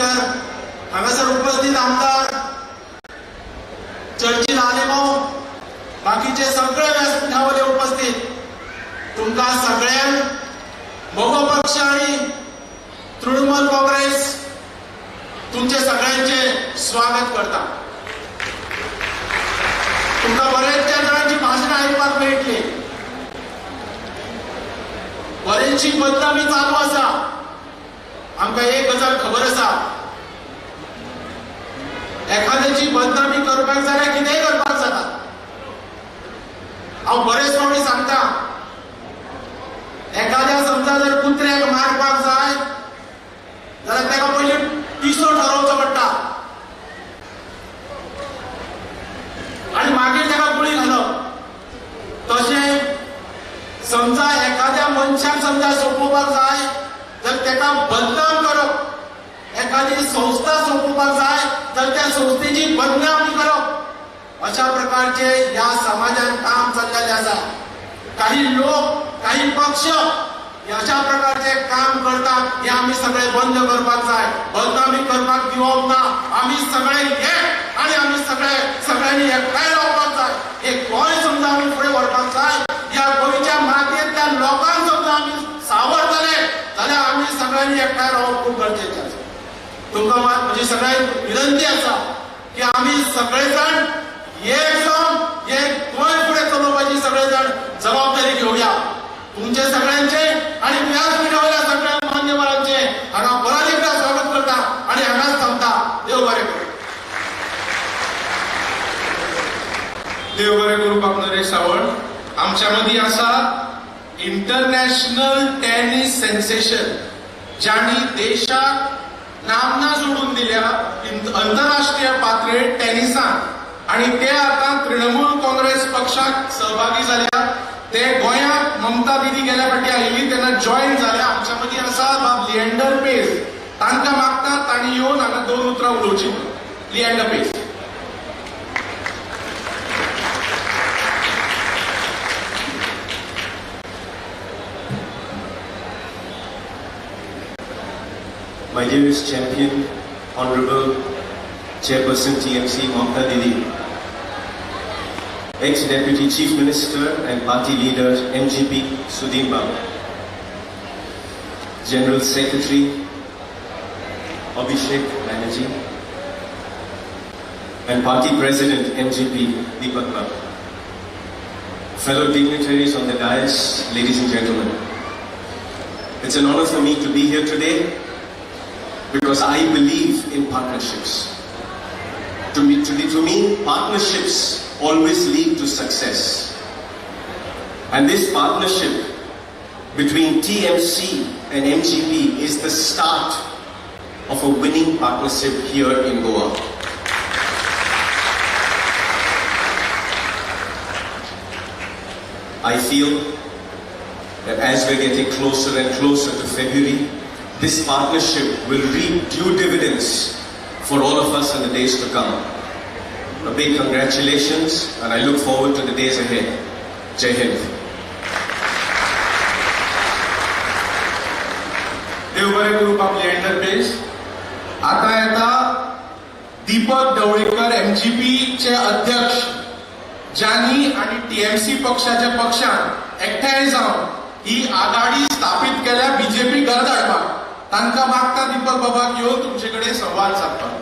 दवळीकर, हांगासर उपस्थित आमदार, चर्चीत आलेमो, बाकीचे सगळे व्यासपीठावर उपस्थित, तुमका सगळ्यांक मोगो पक्ष आणि तृणमूल काँग्रेस तुमचे सगळ्यांचे स्वागत करता। तुमका बरेचशा जणांची भाषणां आयकुपाक मेळटली। बरेचशी बदनामी चालू आसा। आमकां एक गजाल खबर आसा, एखाद्याची बदनामी करपाक जाल्यार कितेंय करपाक जाता। हांव बरेच फावटी सांगता, एखाद्या समजा जर कुत्र्याक मारपाक जाय जाल्यार ताका पयलीं पिसो ठरोवचो पडटा आणि मागीर ताका गुळी घालप। तशें समजा एखाद्या मनशाक समजा सोपोवपाक जाय तर ताका बदनाम करप, एखादी संस्था सोपोवपाक जाय तर त्या संस्थेची बदनामी करप, अशा प्रकारचे या समाजात काम चाललेले आसा। काही लोक, काही पक्ष अशा प्रकारचे काम करतात, हे आम्ही सगळे बंद करपाक जाय। बदनामी करपाक दिवप ना। आम्ही सगळे एक आणि आम्ही सगळ्यांनी एकठांय रावपाक जाय। हे गोंय समजा आम्ही फुडें व्हरपाक जाय। या गोंयच्या मातयेंतल्या लोकांक समजा आम्ही सावरतले जाल्यार आम्ही सगळ्यांनी एकठांय रावप खूब गरजेचें आसा। तुमकां मात म्हजी सगळ्यांक विनंती आसा की आम्ही सगळेजण एक जावन हे गोंय फुडें चलोवपाची सगळेजण जबाबदारी घेवया। तुमचे सगळ्यांचे आणि व्यासपीठावयल्या सगळ्या मान्यवरांचे हांगा परत एकदा स्वागत करता आणि हांगाच थांबता। देव बरें करूं। देव बरें करूं बाब नरेश सावंत। आमच्या मदीं आसा इंटरनॅशनल टेनिस सेन्सेशन, ज्यांनी देशाक नामना जोडून दिल्या आंतरराष्ट्रीय पातळेर टेनिसांत, आणि ते आता तृणमूल काँग्रेस पक्षात सहभागी झाल्या। ते गोंयांत ममता दिदी गेल्या फाटी आयिल्ली तेन्ना जॉईन जाल्या। आमच्या मदीं आसा बाब लिएंडर पेस। तांकां मागता तांणी येवन हांगा 2 उतरां उलोवची। लिएंडर पेस। My dearest champion, Honorable Chairperson TMC Mamta Didi, ex-Deputy Chief Minister and Party Leader MGP Sudhir Babu, General Secretary Abhishek Banerjee, and Party President MGP Deepak Babu, fellow dignitaries on the dais, ladies and gentlemen, it's an honor for me to be here today because I believe in partnerships. To me, partnerships always lead to success. And this partnership between TMC and MGP is the start of a winning partnership here in Goa. I feel that as we're getting closer and closer to February, this partnership will reap due dividends for all of us in the days to come. A big congratulations, and I look forward to the days ahead. Jai Hind. देव बरें करूं बाब लिएंडर पेस। आता येता Deepak Dhavalikar, MGP चे अध्यक्ष, ज्यांनी आणि TMC पक्षाच्या पक्षान एकठांय जावन ही आघाडी स्थापित केल्या BJP घर धाडपाक। तांकां मागता दीपक बाबाक येवन तुमचे कडेन संवाद साधपाक।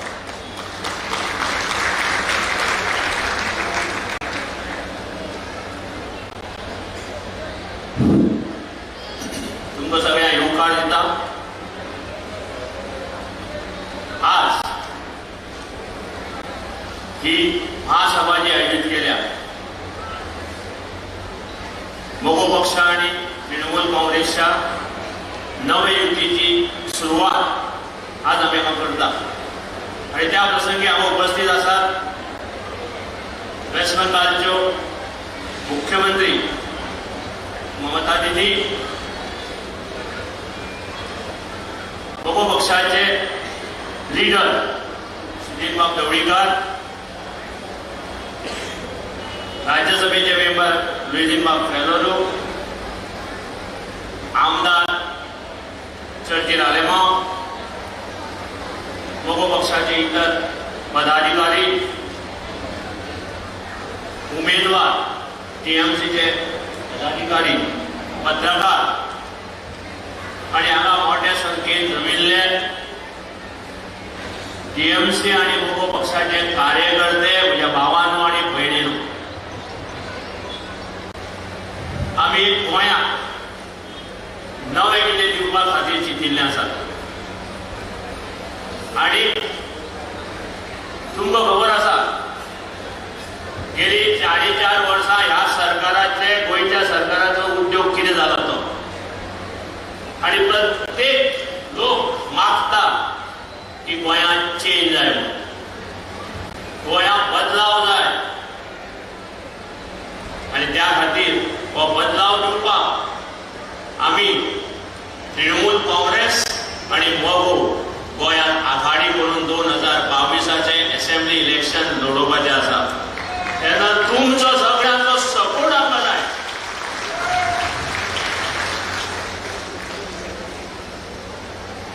तुमकां सगळ्यांक येवकार दिता। आज ही महासभा जी आयोजित केल्या, मोगो पक्ष आणि तृणमूल काँग्रेसच्या नवे युतीची सुरुवात आज आम्ही करता। आणि त्या प्रसंगी आम्ही उपस्थित आसात वेस्ट बंगालच्यो मुख्यमंत्री ममता दीदी, मोगो पक्षाचे लीडर सुधीर ढवळीकर, राज्यसभेचे मेंबर लुईझ फेलोरो, आमदार चर्चिल आलेमांव, पक्षाचे इतर पदाधिकारी, उमेदवार, टीएमसीचे पदाधिकारी, पत्रकार आणि हांगा मोठ्या संख्येन जमिल्ले टीएमसी आणि मोगो पक्षाचे कार्यकर्ते, म्हज्या भावांनो आणि भयणींनो, आमी गोंयांत नवें कितें दिवपा खातीर चिंतिल्ले आसात. आणि तुमकां खबर आसा, गेली 4.5 वर्सां ह्या सरकाराचे, गोंयच्या सरकाराचो उद्योग कितें जालो तो. आणि प्रत्येक लोक मागता की गोंयांत चेंज जाय, गोंयांत बदलाव जाय. आणि त्या खातीर हो बदलाव दिवपाक आमी तृणमूल काँग्रेस आणि मोगो गोंयांत आघाडी करून 2022चे असेंब्ली इलेक्शन लडोवपाचें आसा. तेन्ना तुमचो सगळ्यांचो सपोर्ट आमकां जाय.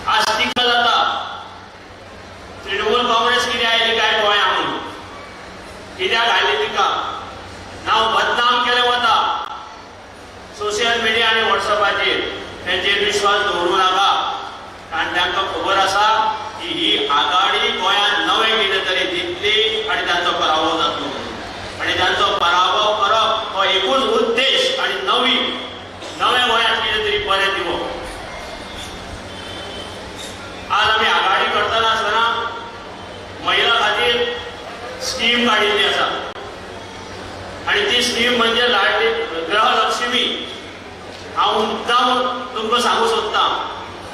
आज टिका जाता तृणमूल काँग्रेस कित्याक आयली काय गोंयांत म्हणून. कित्याक आयली तिका नांव बदनाम केलें वता. सोशल मिडिया आणि व्हॉट्सअपाचेर तेंचेर विश्वास दवरूं नाका, कारण तांकां खबर आसा की ही आघाडी गोंयांत नवें कितें तरी दितली आणि तांचो पराभव जातलो. आणि तांचो पराभव करप हो एकूच उद्देश आणि नवें गोंयांत कितें तरी बरें दिवप. आज आमी आघाडी करतना आसतना महिला खातीर स्कीम काडिल्ली आसा. आणि ती स्कीम म्हणजे लाडली गृहलक्ष्मी. हांव मुद्दाम तुमकां सांगू सोदतां,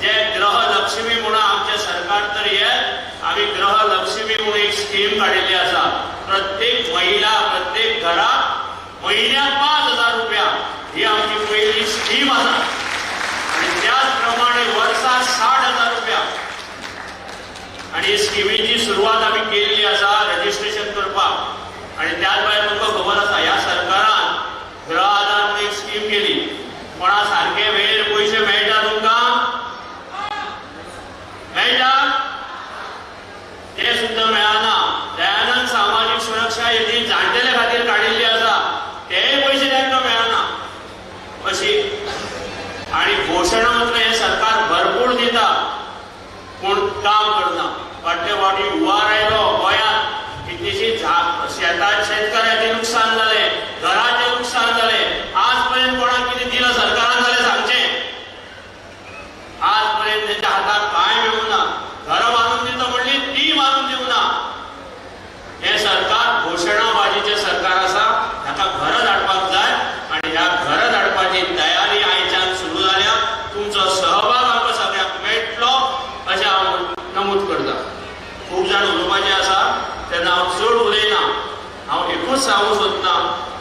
जे गृहलक्ष्मी म्हणून आमचे सरकार तर हे आमी गृहलक्ष्मी म्हणून एक स्कीम काडिल्ली आसा. प्रत्येक महिला, प्रत्येक घराक म्हयन्याक 5,000 रुपया ही आमची पहिली स्कीम आसा. आणि त्याच प्रमाणे वर्सा 60,000 रुपया. आणि स्किमीची सुरवात आमी केल्ली आसा रजिस्ट्रेशन करपाक. आणि त्याच भायर तुमकां खबर आसा, ह्या सरकारान गृह आधार म्हणून एक स्कीम केली. कोणा सारखे वेळेर पयशे मेळटा तुमकां? मेळटा? ते सुद्दां मेळना. दयानंद सामाजीक सुरक्षा येदी जाणटेल्या खातीर काडिल्ली आसा, तेय पयशे तांकां मेळना. अशी आणि घोशणा मात्र हे सरकार भरपूर दिता, पूण काम करना. फाटले फावटी हुंवार आयलो गोंयांत, कितलीशी शेतात शेतकऱ्याचें नुकसान जालें, घराचें नुकसान जालें. आज पर्यंत कोणाक कितें दिलं सरकारान जाल्यार सांगचें. आज पर्यंत तेंच्या हाताक कांय मेळूं ना. घरां बांदून दिता म्हणली ती बांदून दिवं ना. हे सरकार घोशणाबाजीचें सरकार आसा. ताका घरां धाडपाक जाय आणि ह्या घरां धाडपाची तयारी आयच्यान सुरू जाल्या. तुमचो सहभाग आमकां सगळ्यांक मेळटलो अशें हांव नमूद करतां. खूब जाण उलोवपाचें आसा तेन्ना हांव चड उलयना. हांव एकूच सांगूंक सोदतां,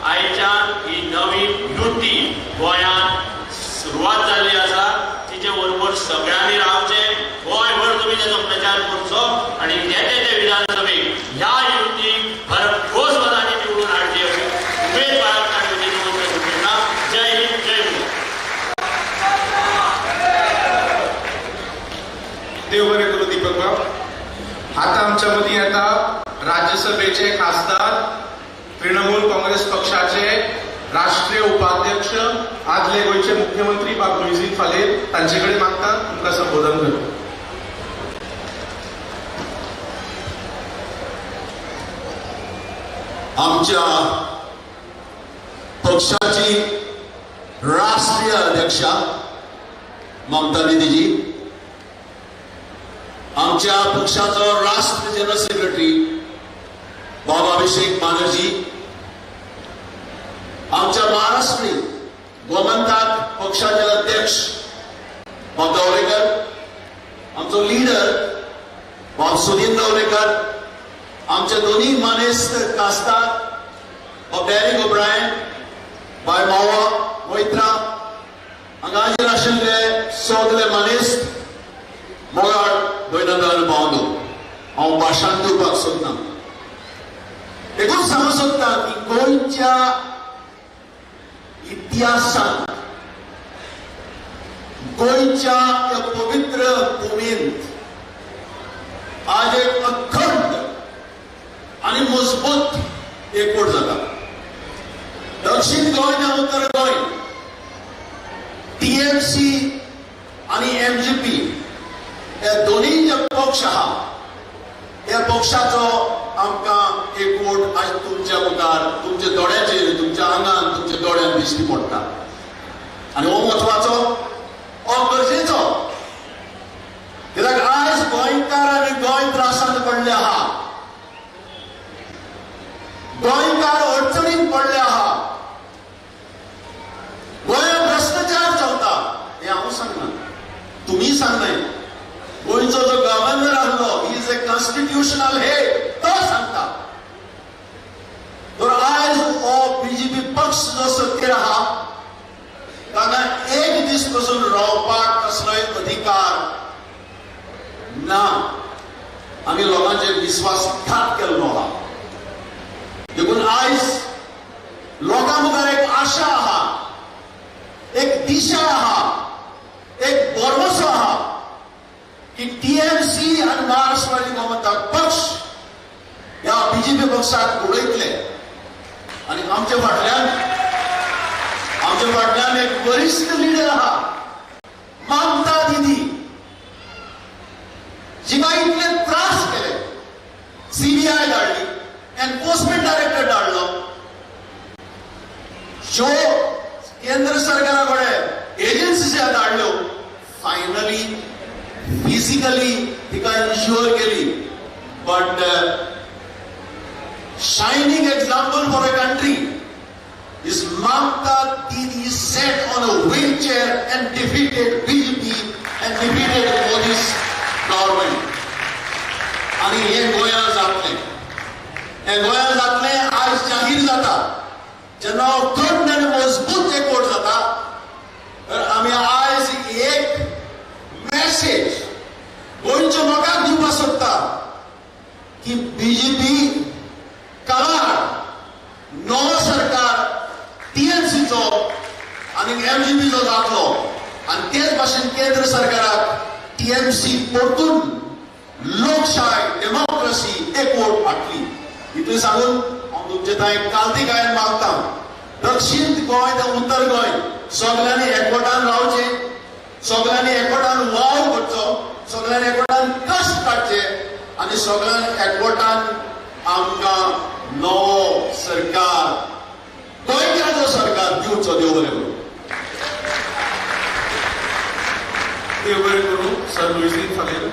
आयच्यान ही नवी युती गोंयांत सुरवात जाल्ली आसा. तिचे बरोबर सगळ्यांनी रावचें. गोंयभर तुमी तेजो प्रचार करचो आणि येते ते विधानसभेक ह्या युतीक भरघोस मतांनी निवडून हाडची अशी उमेदवारांक सुचयता. जय हिंद, जय हिंद. देव बरें करूं दीपक बाब. आता आमच्या मदीं येता राज्यसभेचे खासदार, तृणमूल काँग्रेस पक्षाचे राष्ट्रीय उपाध्यक्ष, आदले गोंयचे मुख्यमंत्री बाब लुईजी फालेर. तांचे कडेन मागता तुमकां संबोधन करपाक. आमच्या पक्षाची राष्ट्रीय अध्यक्षा ममता दीदीजी, आमच्या पक्षाचो राष्ट्रीय जनरल सेक्रेटरी बाबा अभिषेक बानर्जी, आमच्या महाराष्ट्री गोमंतक पक्षाचे अध्यक्ष बाब दवरेकर, आमचो लीडर बाब सुनील दवरेकर, आमचे दोन्ही मानेस्त खासदार बाब डेरेक ओब्रायन, बाय मावा मोहित्रा, हांगासर आशिल्ले सगळे मानेस्त मोगाळ गोंयनंदन बांदू. हांव भाशण दिवपाक सोदना. एकूच सांगूंक सोदता की गोंयच्या इतिहासांत, गोंयच्या ह्या पवित्र भुमींत आज एक अखंड आणि मजबूत एकवट जाता. दक्षिण गोंय आणि उत्तर गोंय टीएमसी आणि एमजीपी हे दोन्ही जे पक्ष आहा त्या पक्षाचो आमकां एकवट आज तुमच्या मुखार तुमच्या दोळ्याचेर तुमच्या आंगान तुमच्या दोळ्यान दिश्टी पडटा. आणि हो म्हत्वाचो हो गरजेचो कित्याक आज गोंयकार आनी गोंय त्रासांत पडले आहा. गोंयकार अडचणींत पडले आहा. गोंयांत भ्रष्टाचार चलता हे हांव सांगना तुमी सांगनाय. गोंयचो जो गव्हर्नर आहलो he is a constitutional head तो सांगता. तर आज हो बीजेपी पक्ष जो सत्तेर आहा ताका एक दीस पासून रावपाक कसलोय अधिकार ना. आमी लोकांचेर विश्वासघात केल्लो आहा. देखून आयज लोकां मुखार एक आशा आहा, एक दिशा आहा, एक भरवसो आहा की टीएमसी आणि महाराष्ट्रवादी गोमंतक पक्ष ह्या बीजेपी पक्षाक उडयतले. आणि आमच्या फाटल्यान एक वरिष्ठ लिडर आहा ममता दीदी जिका इतले त्रास केले. सीबीआय धाडली, एन्फोर्समेंट डायरेक्टर धाडलो, ज्यो केंद्र सरकारा कडेन एजन्सी धाडल्यो फायनली फिजिकली तिका इन्श्युअर केली. But shining example for a country is Mamta Didi sat on a wheelchair and defeated BJP and defeated Modi's government. आणि हे गोंयांत जातलें. हे गोंयांत जातलें आज जाहीर जाता. जेन्ना अखंड आनी मजबूत एकवट जाता तर आमी आज एक मेसेज गोंयच्या लोकांक दिवपाक सोदता की बीजेपी काळार नवो सरकार टीएमसीचो आणि एमजीपीचो जातलो. आणि तेच भाशेन केंद्र सरकाराक टीएमसी परतून लोकशाय डेमोक्रेसी एकवट हाडटली. इतलें सांगून हांव तुमचे थंय काल्तिकायेन मागता दक्षिण गोंय ते उत्तर गोंय सगळ्यांनी एकवटान रावचें, सगळ्यांनी एकवटान वावर करचो, सगळ्यांनी एकवटान कश्ट काडचे आणि सगळ्यांनी एकवटान आमकां नवो सरकार गोंयकाराचो सरकार दिवचो. देव बरें करूं. देव बरें करूं. सर लुईस फालेर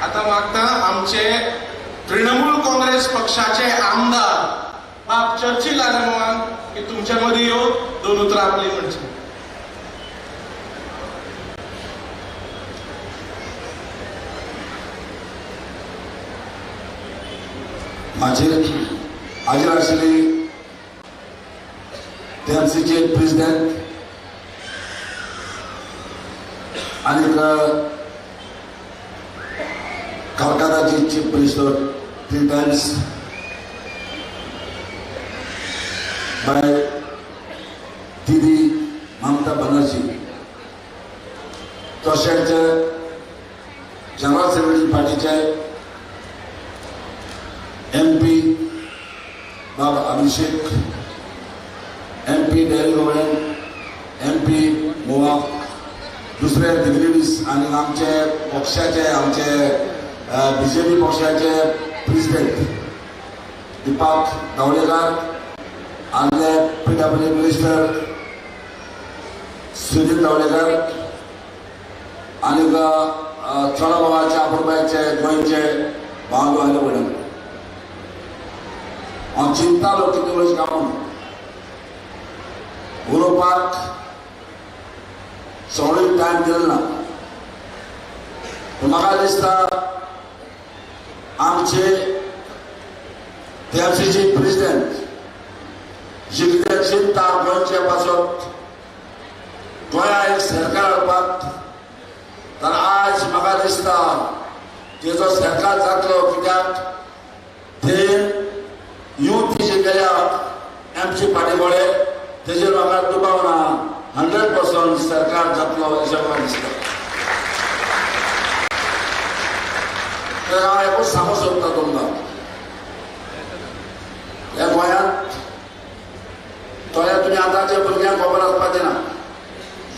आता मागता आमचे तृणमूल काँग्रेस पक्षाचे आमदार बाप चर्चिल आलेमान की तुमच्या मध्ये येऊन दोन उतरां आपली म्हणचे. हाजीर आशिल्ली टीएमसीचे प्रेसिडेंट आनी कलकत्ताची चीफ मिनिस्टर 3 times बाय दीदी ममता बनर्जी तशेंच जनरल सेक्रेटरी पार्टीचे MP बाबा अभिषेक, MP डेरी गोवेन, MP मोवा, दुसरे दिग्गज आणि आमचे पक्षाचे आमचे बीजेपी पक्षाचे प्रेसिडेंट दीपक धावडेकर, आमचे PWD मिनिस्टर सुनील धावडेकर आणि चोडाबाबाचे आपुरबायचे गोंयचे भाव आयले पडले. हांव चिंतालो कितें वेळेस कामून उलोवपाक सगळो टायम दिलो ना. म्हाका दिसता आमचे टीएमसीचे प्रेसिडेंट जे कितें चिंता गोंयचे पासत गोंया एक सरकार हाडपाक तर आज म्हाका दिसता तेजो सरकार जातलो. कित्याक ते यूथ जे गेल्या एमसी पार्टी कडेन तेजेर म्हाका दुबाव ना. 100% सरकार जातलो अशें म्हाका दिसता. तर हांव एकूच सांगूंक सोदता तुमकां ह्या गोंयांत थोड्या तुमी आतांच्या भुरग्यांक खबर आसपाचें ना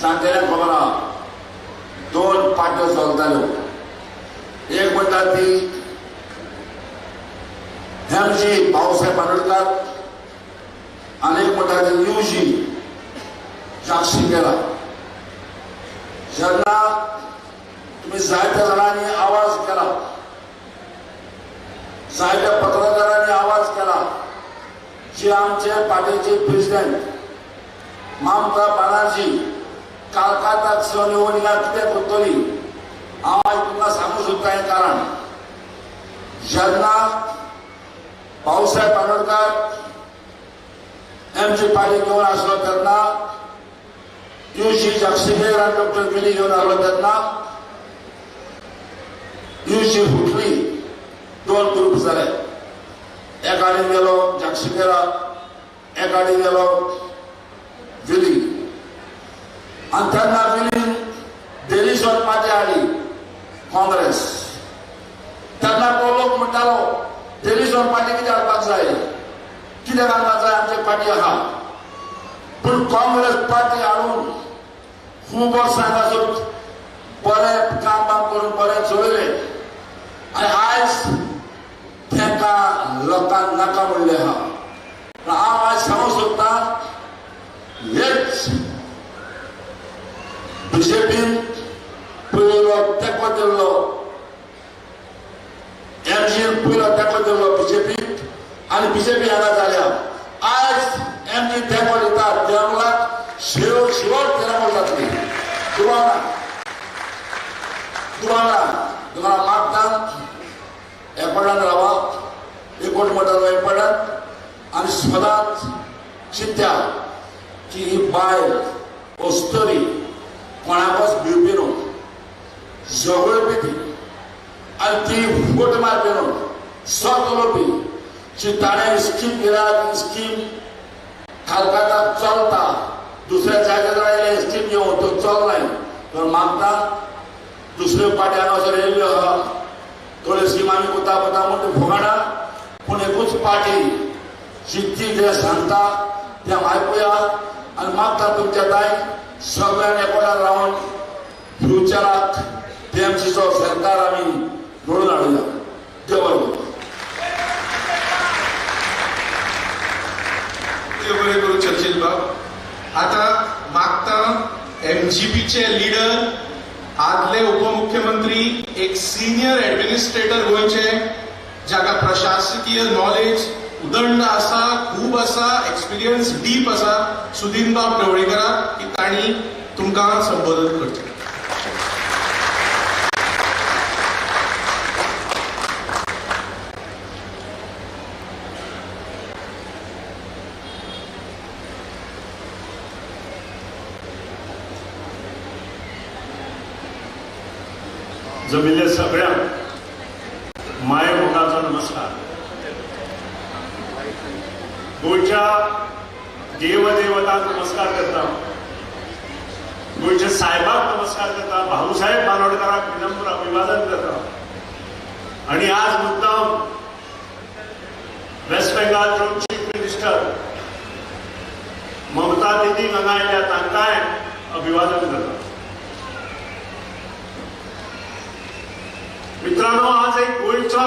जाणटेल्यांक खबर आहा 2 पार्ट्यो चलताल्यो एक म्हणटा ती एमजी भाऊसाहेब बांदोडकर आनी एक म्हणटा ती यूजी जागशिंगेरा जेन्ना तुम्ही जायत्या जाणांनी आवाज केला जायत्या पत्रकारांनी आवाज केला जे आमचे पार्टीचे प्रेसिडेंट ममता बॅनर्जी कालकाताक स्वनिवडणुका कितें करतली हांव आज तुमकां सांगूंक सोदता हें कारण जेन्ना भाऊसाहेब बांदोडकर एमची पार्टी घेवन आसलो तेन्ना यूजी जागशिंगेर आनी डॉक्टर मिली घेवन आसलो तेन्ना यूजी फुटली 2 ग्रुप जाले एकाडेन गेलो जागशिंगेरा एकाडेन गेलो विली आनी तेन्ना विलीन डेलिशन पार्टी हाडली काँग्रेस तेन्ना तो लोक म्हणटालो डेलिशन पार्टी कितें हाडपाक जाय कित्याक हाडपाक जाय आमची पार्टी आहा पूण काँग्रेस पार्टी हाडून खूब वर्सां पासून बरें काम करून बरें चलयलें आनी आयज तांकां लोकांक नाका म्हणलें आहा हांव आयज सांगूंक सोदतां हेच बीजेपीन पयलो तेंको दिल्लो एमजीन पयलो तेंको दिल्लो बीजेपीक आनी बीजेपी हांगा जाल्या आयज एमजी तेंको दिता तृणमुलाक शेवट तृणमूल जातली तुम्हाला मागता एकवटान रावात एकवट म्हणटा एकवटान आनी सदांच चिंत्या की ही बायल वस्तरी कोणाकोच भिवपी न्हू झगडपी ती आनी ती फूट मारपी न्हू सत उलोवपी जी ताणें स्कीम दिला ती स्कीम खालकाताक चलता दुसऱ्या जाग्यार आयले स्कीम घेवन तो चलनाय तर मागता दुसऱ्यो पार्टी हांगासर येयल्ल्यो आहा थोड्यो स्कीम आमी कोता म्हणटा फुगाणा पूण एकूच पार्टी जितकी जें सांगता तें आयकुया आनी मागता तुमच्या ताई सगळ्यांनी एकवटान रावन फ्युचराक टीएमसीचो सरकार आमी घडोवन हाडुया देव बरें करूं बरें करून चर्चील बाब आता मागता एमजीपीचे लीडर आदले उपमुख्यमंत्री एक सिनियर एडमिनिस्ट्रेटर गोंयचे जाका प्रशासकीय नॉलेज उदंड आसा खूब आसा एक्सपिरियन्स डीप आसा सुदीन बाब ढवळीकराक की तांणी तुमकां संबोधन करचें जमिल्ल्या सगळ्यांक माये मोगाचो नमस्कार गोंयच्या देवदेवतांक नमस्कार करता गोंयच्या साहेबाक नमस्कार करता भाऊसाहेब बांदोडकराक विनम्र अभिवादन करता आणि आज मुद्दाम वेस्ट बेंगालच्यो चीफ मिनिस्टर ममता दीदी हांगा आयल्या तांकांय अभिवादन करता मित्रांनो आज एक गोंयचो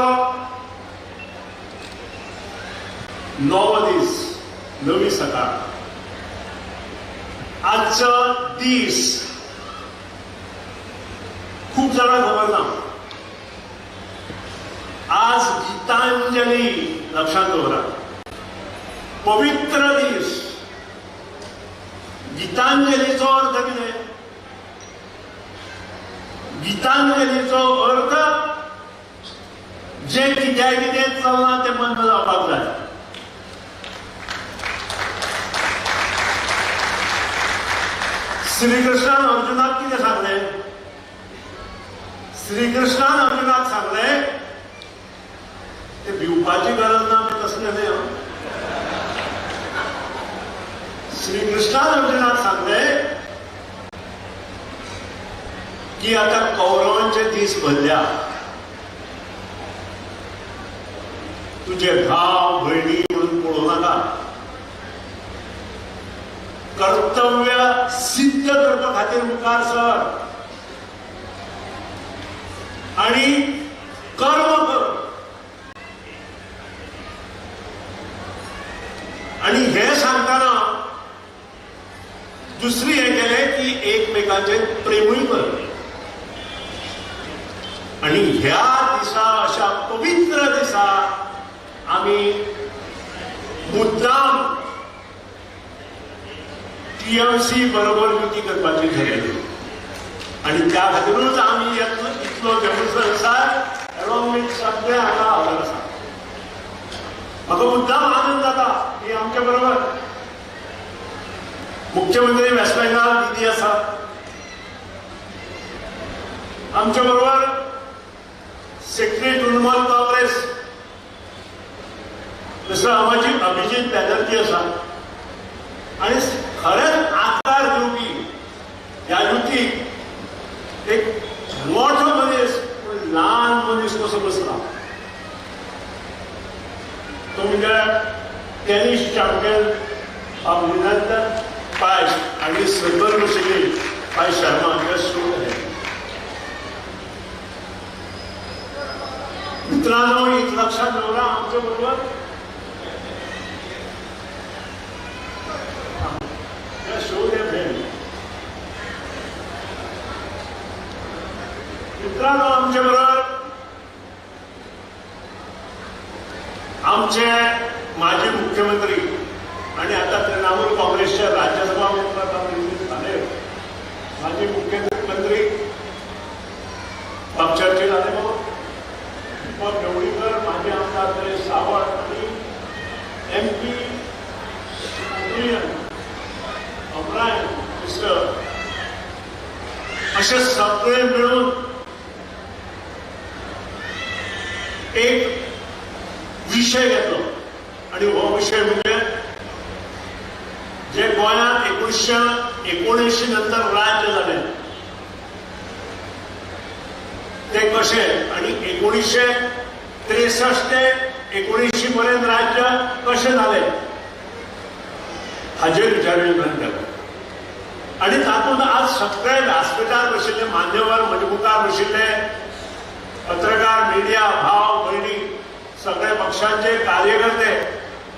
नवो दीस नवी सकाळ आजचो दीस खूप जाणांक खबर ना आज गीतांजली लक्षात दवरा पवित्र दीस गीतांजलीचो अर्थ कितें गीतांजलीचो अर्थ जे कितें चलना तें बंद जावपाक जाय श्रीकृष्णान अर्जुनाक कितें सांगलें श्रीकृष्णान अर्जुनाक सांगलें ते भिवपाची गरज ना तसलें न्हय श्रीकृष्णान अर्जुनाक सांगलें की आता कौरवांचे दीस भरल्या तुझे भाव बहिणी म्हणून पळू नका. कर्तव्य सिद्ध करपा खातीर मुखार सर आणि कर्म कर. आणि हे सांगताना दुसरी हे केले की एकमेकांचे प्रेमूय कर. आणि ह्या दिसा अशा पवित्र दिसा आम्ही मुद्दाम टीएमसी बरोबर युती करपाची ठरयली. आणि त्या खातीरूच आम्ही इतलो डेमॉन्स्ट्रेशन अलॉंग विथ सगळे हांगा हजर आसा. म्हाका मुद्दाम आनंद जाता की आमच्या बरोबर मुख्यमंत्री वेस्ट बेंगाल दिदी आसा, आमच्या बरोबर सेक्रेटरी तृणमूल काँग्रेस मिस्टर अभिजित बॅनर्जी आसा. आणि खरेंच आकार दिवपी ह्या युतीक एक मोठो मनीस पूण ल्हान मनीस कसो बसला तो म्हणजे टेनिस चॅम्पियन ऑफ युनायटेड पायस आणि सर्वर बशिल्ली पाय शर्मा हांच्या शोध आहे. मित्रांनो, एक लक्षात दवरा आमच्या बरोबर शोध आहे भेट. मित्रांनो, आमच्या बरोबर आमचे माजी मुख्यमंत्री आणि आता तृणमूल काँग्रेसच्या राज्यसभा मंत्री झाले माजी मुख्यमंत्री चर्चेत आले मग दीपक ढवळीकर, माजी आमदार नरेश सावंत आणि MP अमरान मिस्टर असे सगळे मिळून एक विषय घेतलो. आणि हो विषय म्हणजे जे गोंयांत 1979 नंतर राज्य झाले ते कसे आणि 1963 ते 1980 पर्यंत राज्य कसे झाले हाजेर विचारविनिमय केलो. आणि तातूंत आज सगळे व्यासपीठार बशिल्ले मान्यवर म्हणजे मुखार बशिल्ले पत्रकार, मिडिया, भाव भयणी, सगळे पक्षांचे कार्यकर्ते,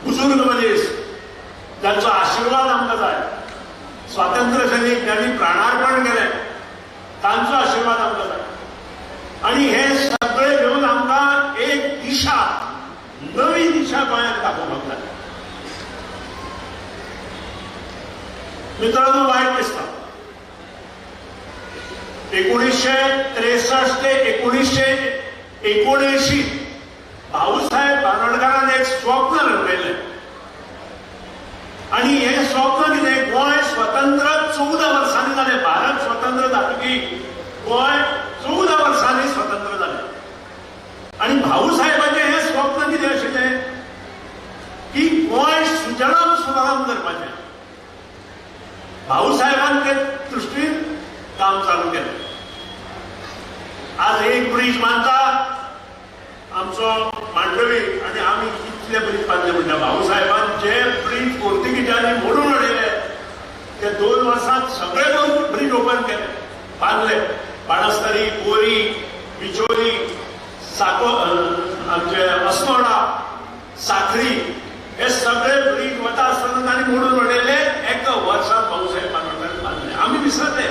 बुजुर्ग मनीस ज्यांचा आशीर्वाद आमकां जाय, स्वातंत्र्य सैनिक ज्यांनी प्राणार्पण केले तांचो आशीर्वाद आमकां जाय. आणि हे सगळे घेऊन आमकां एक दिशा, नवी दिशा गोंयांत दाखोवपाक जाय. मित्रांनो, वायट दिसता 1963 ते 1979 भाऊसाहेब बांदोडकरान एक स्वप्न रचलेले. आणि हे स्वप्न कितें, गोंय स्वतंत्र 14 वर्सांनी जालें. भारत स्वतंत्र जातकीर गोंय 14 वर्सांनी स्वतंत्र जालें. आणि भाऊसाहेबाचें हें स्वप्न कितें आशिल्लें की गोंय सुजलाम सुफलाम करपाचें. भाऊसाहेबान ते दृश्टीन काम चालू केलें. आज एक ब्रिज बांदता आमचो मांडवी आणि आम्ही इतले ब्रिज बांधले म्हणजे भाऊसाहेबान जे ब्रिज पोर्तुगीजांनी मोडून उडयले ते 2 वर्सांत सगळे 2 ब्रिज ओपन केले, बांधले. बाणस्तारी, बोरी, बिचोली, आमचे अस्नोडा, साखरी हे सगळे ब्रिज वता आसतना तांणी मोडून उडयले. 1 वर्सांत भाऊसाहेब बांदोडकरान बांधले. आमी विसरले,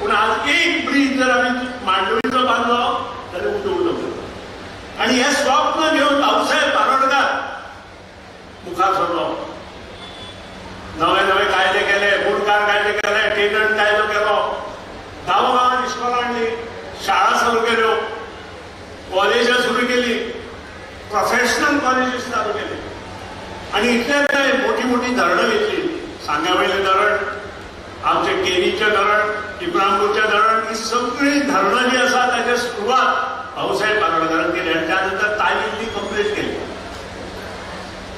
पूण आज एक ब्रिज जर आमी मांडवीचो बांदलो जाल्यार उदक. आणि हे स्वप्न घेऊन भाऊसाहेब बांदोडकर मुखार सरलो. नवे नवे कायदे केले, गुणकार कायदे केले, टेनंट कायदो केलो, गांवोगांवांत इस्कॉलां हाडली, शाळा सुरू केल्यो, कॉलेजां सुरू केली, प्रोफेशनल कॉलेजीस चालू केले. आणि इतलेच काय, मोठी मोठी धरणां घेतली. सांग्यावयलें धरण, आमचे केरीचें धरण, इब्राहिमपूरचें धरण, ही सगळी धरणां जी आसा ताची सुरवात भाऊसाहेब बांदोडकरान केली. आणि त्यानंतर तालीम ती कंप्लीट केली.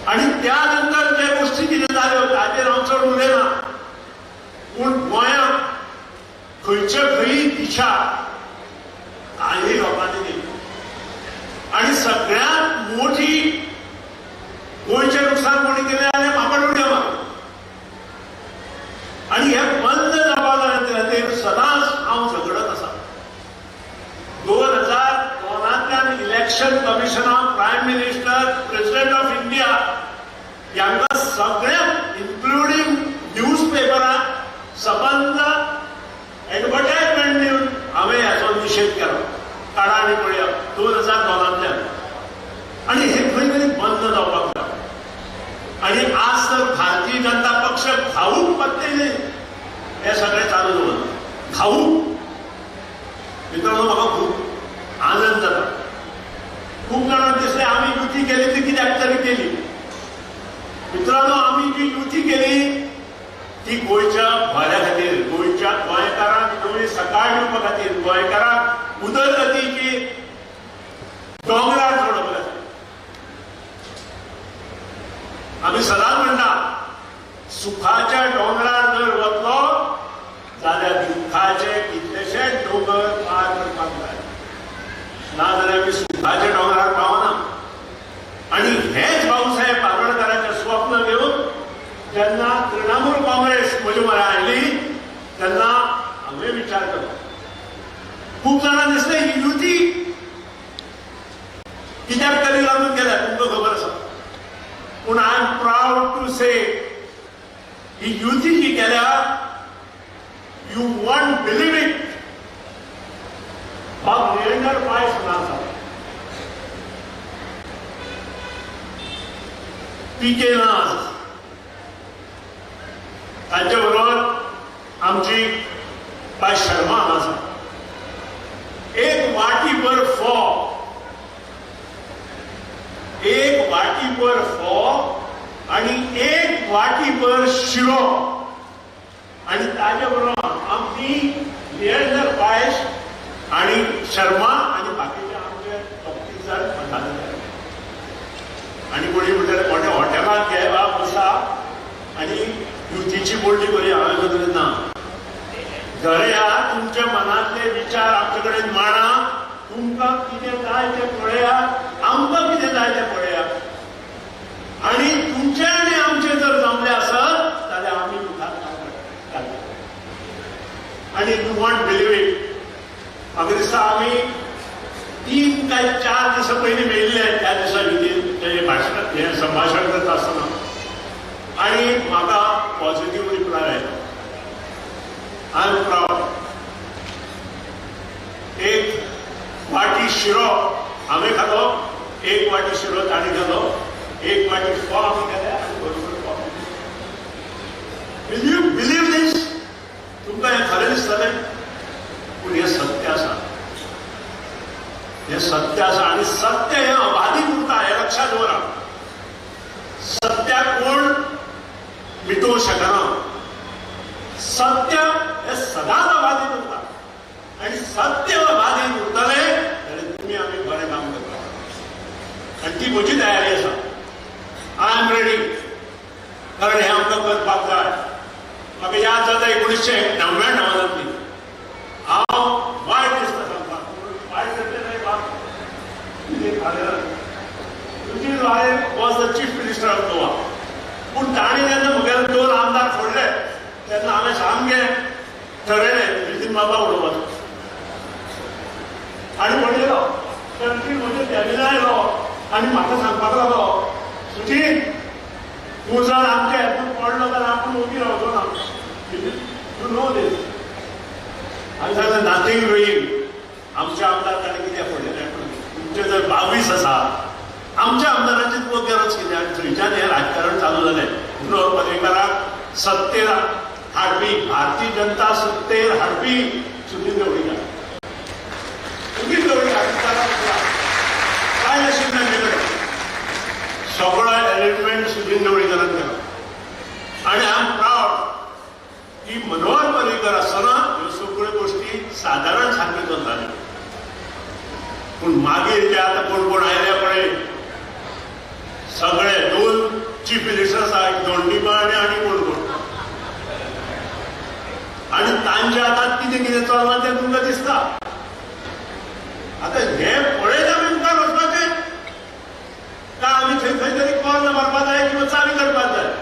आणि त्यानंतर जे गोष्टी कितें जाल्यो ताचेर हांव चड उलयना, पूण गोंयांत खंयचे खंयी दिशा आनी लोकांनी दिली. आणि सगळ्यांत मोठी commissioner, prime minister, president of India यांना सगळ्या इन्क्लुडिंग न्यूज पेपरात सबंद एडव्हर्टाइजमेंट दिवन हांवें हाचो निशेध केलो. काडा आनी पळया 2002 आणि हे खंय तरी बंद जावपाक जाय. आणि आज तर भारतीय जनता पक्ष घाऊक पत्तेले हे सगळे चालू दवरला. घाऊक मित्रांनो, म्हाका खूप आनंद जाता. खूप जाणांक दिसले आम्ही युती केली ती कित्याक तरी केली. मित्रांनो, आम्ही जी युती केली ती गोंयच्या भल्या खातीर, गोंयच्या गोंयकारांक नवी सकाळ दिवपा खातीर, गोंयकारांक उदरगतीची दोंगरार सोडपा खातीर. आम्ही सदांच म्हणटा सुखाच्या डोंगरार जर वतलो जाल्यार दुखाचे कितलेशेच दोंगर पार करपाक जाय, नाजाल्यार आमी सुखाच्या डोंगरार पावना. आणि हेच भाऊसाहेब बार्देकारांचें स्वप्न घेवन जेन्ना तृणमूल काँग्रेस म्हजे म्हळ्यार आयली तेन्ना हांवें विचार केलो. खूब जाणां दिसले ही युती कित्याक तरी लागून केल्या, तुमकां खबर आसा. पूण आय एम प्राऊड टू से ही युती जी केल्या, यू वॉन्ट बिलीव इट, बाब निरंजन पायस नासा, पीके नास, तांचे बरोबर आमची बाय शर्मा आसा. एक वाटीभर फोव, एक वाटीभर फोव आणि एक वाटीभर शिरो आणि ताजे बरोबर आमची निरंजन पायस आणि शर्मा आणि बाकीचे आमचे 35 जाण पदाधिकारी. आणि कोणी म्हणटाले मोठ्या हॉटेलांत घे बाब बसा आणि युतीची बोलणी करूया. हांवें म्हणलें ना, घरा या, तुमच्या मनातले विचार आमचे कडेन मांडा, तुमकां कितें जाय तें पळया, आमकां कितें जाय तें पळया. आणि तुमचे आनी आमचे जर जमले आसत जाल्यार आमी मुखार काडटले. आणि यू वॉन्ट बिलीव इट, म्हाका दिसता आमी 3 काय 4 दिसा पयलीं मेळिल्ले त्या दिसा युतीन भाशण हें संभाशण करता आसतना. आणि म्हाका पॉझिटिव्ह रिप्लाय आयलो. I am proud. एक वाटी शिरो हांवें खालो, एक वाटी शिरो ताणी खालो, एक वाटी फोव आमी केले आनी बरोबर फोव. विल यू बिलीव दीस? तुमकां हें खरें दिसतलें, पूण हें सत्य आसा. हें सत्य आसा आणि सत्य हें अबाधित उरता, हें लक्षात दवरा. सत्याक कोण मिटोवंक शकना. सत्य हे सदांच अबाधित उरता. आणि सत्य अबाधित उरतले जाल्यार तुमी आमी बरें काम करता. आणि ती म्हजी तयारी आसा. I am ready. कारण हें आमकां करपाक जाय. म्हाका याद जाता 1999 हांव वायट दिसता सांगपाक, वायट करचें न्हय बाब. Sunil Rai was the chief minister of Goa. पूण ताणें जेन्ना म्हगेले 2 आमदार फोडले तेन्ना हांवें सामकें ठरयलें नितीन बाबा उडोवपाचो. आनी पडलेलो तांची म्हजे फॅमिली आयलो आनी म्हाका सांगपाक लागलो, सुनील तूं जर आमच्या हातूंत पडलो जाल्यार आपूण उबी रावचो ना. You know these. हांवें सांगलें नथींग डुईंग. आमचे आमदार ताणें कित्याक पडलेले, तुमचे जर 22 आसा, आमच्या आमदारांची तुका गरज कितें. आनी थंयच्यान हें राजकारण चालू जालें. म्हणून पर्रेकाराक सत्तेर हाडपी, भारतीय जनता सत्तेर हाडपी सुनील ढवळीकर. सुनील ढवळीकर काय नशीब ना गेलं. सगळो अरेंजमेंट सुनील ढवळीकरान केलो. आणि आय एम प्राऊड की मनोहर पर्रीकर आसतना ह्यो सगळ्यो गोश्टी सादारण सारक्यो चलताल्यो. पूण मागीर जे आतां कोण कोण आयले पळय, सगळे 2 चीफ मिनिस्टर्स आहात, दोंडीबाणे आणि कोण कोण. आणि तांच्या हातात कितें कितें चलना तें तुमकां दिसता. आतां हें पळयत आमी मुखार वचपाचें काय आमी थंय खंय तरी कॉर्न मारपाक जाय किंवा चावी करपाक जाय.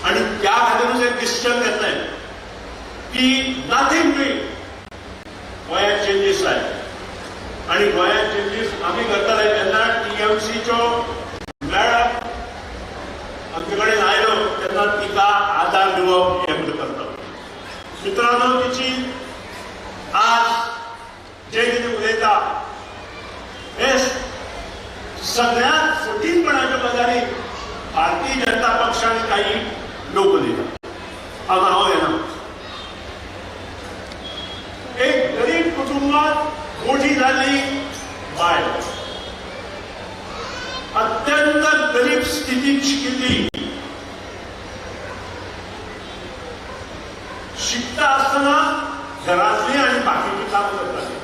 आणि त्या खातीरूच एक डिसिजन घेतलें की नथींग डुईंग. गोंयांत चेंजीस जाय. आणि गोंयांत चेंजीस आम्ही करतले तेन्ना टीएमसीच्यो मॅडम आमचे कडेन आयलो तेन्ना तिका आदार दिवप हे करता. मित्रांनो, तिची आज जे कितें उलयता हे सगळ्यात फटीणपणाच्या गजाली भारतीय जनता पक्ष आनी काही लोक उलयता. हांव नांव घेना. एक गरीब कुटुंबात मोठी झाली बाय, अत्यंत गरीब स्थितीत शिकिल्ली, शिकता असताना घरातली आणि बाकीची कामं करताली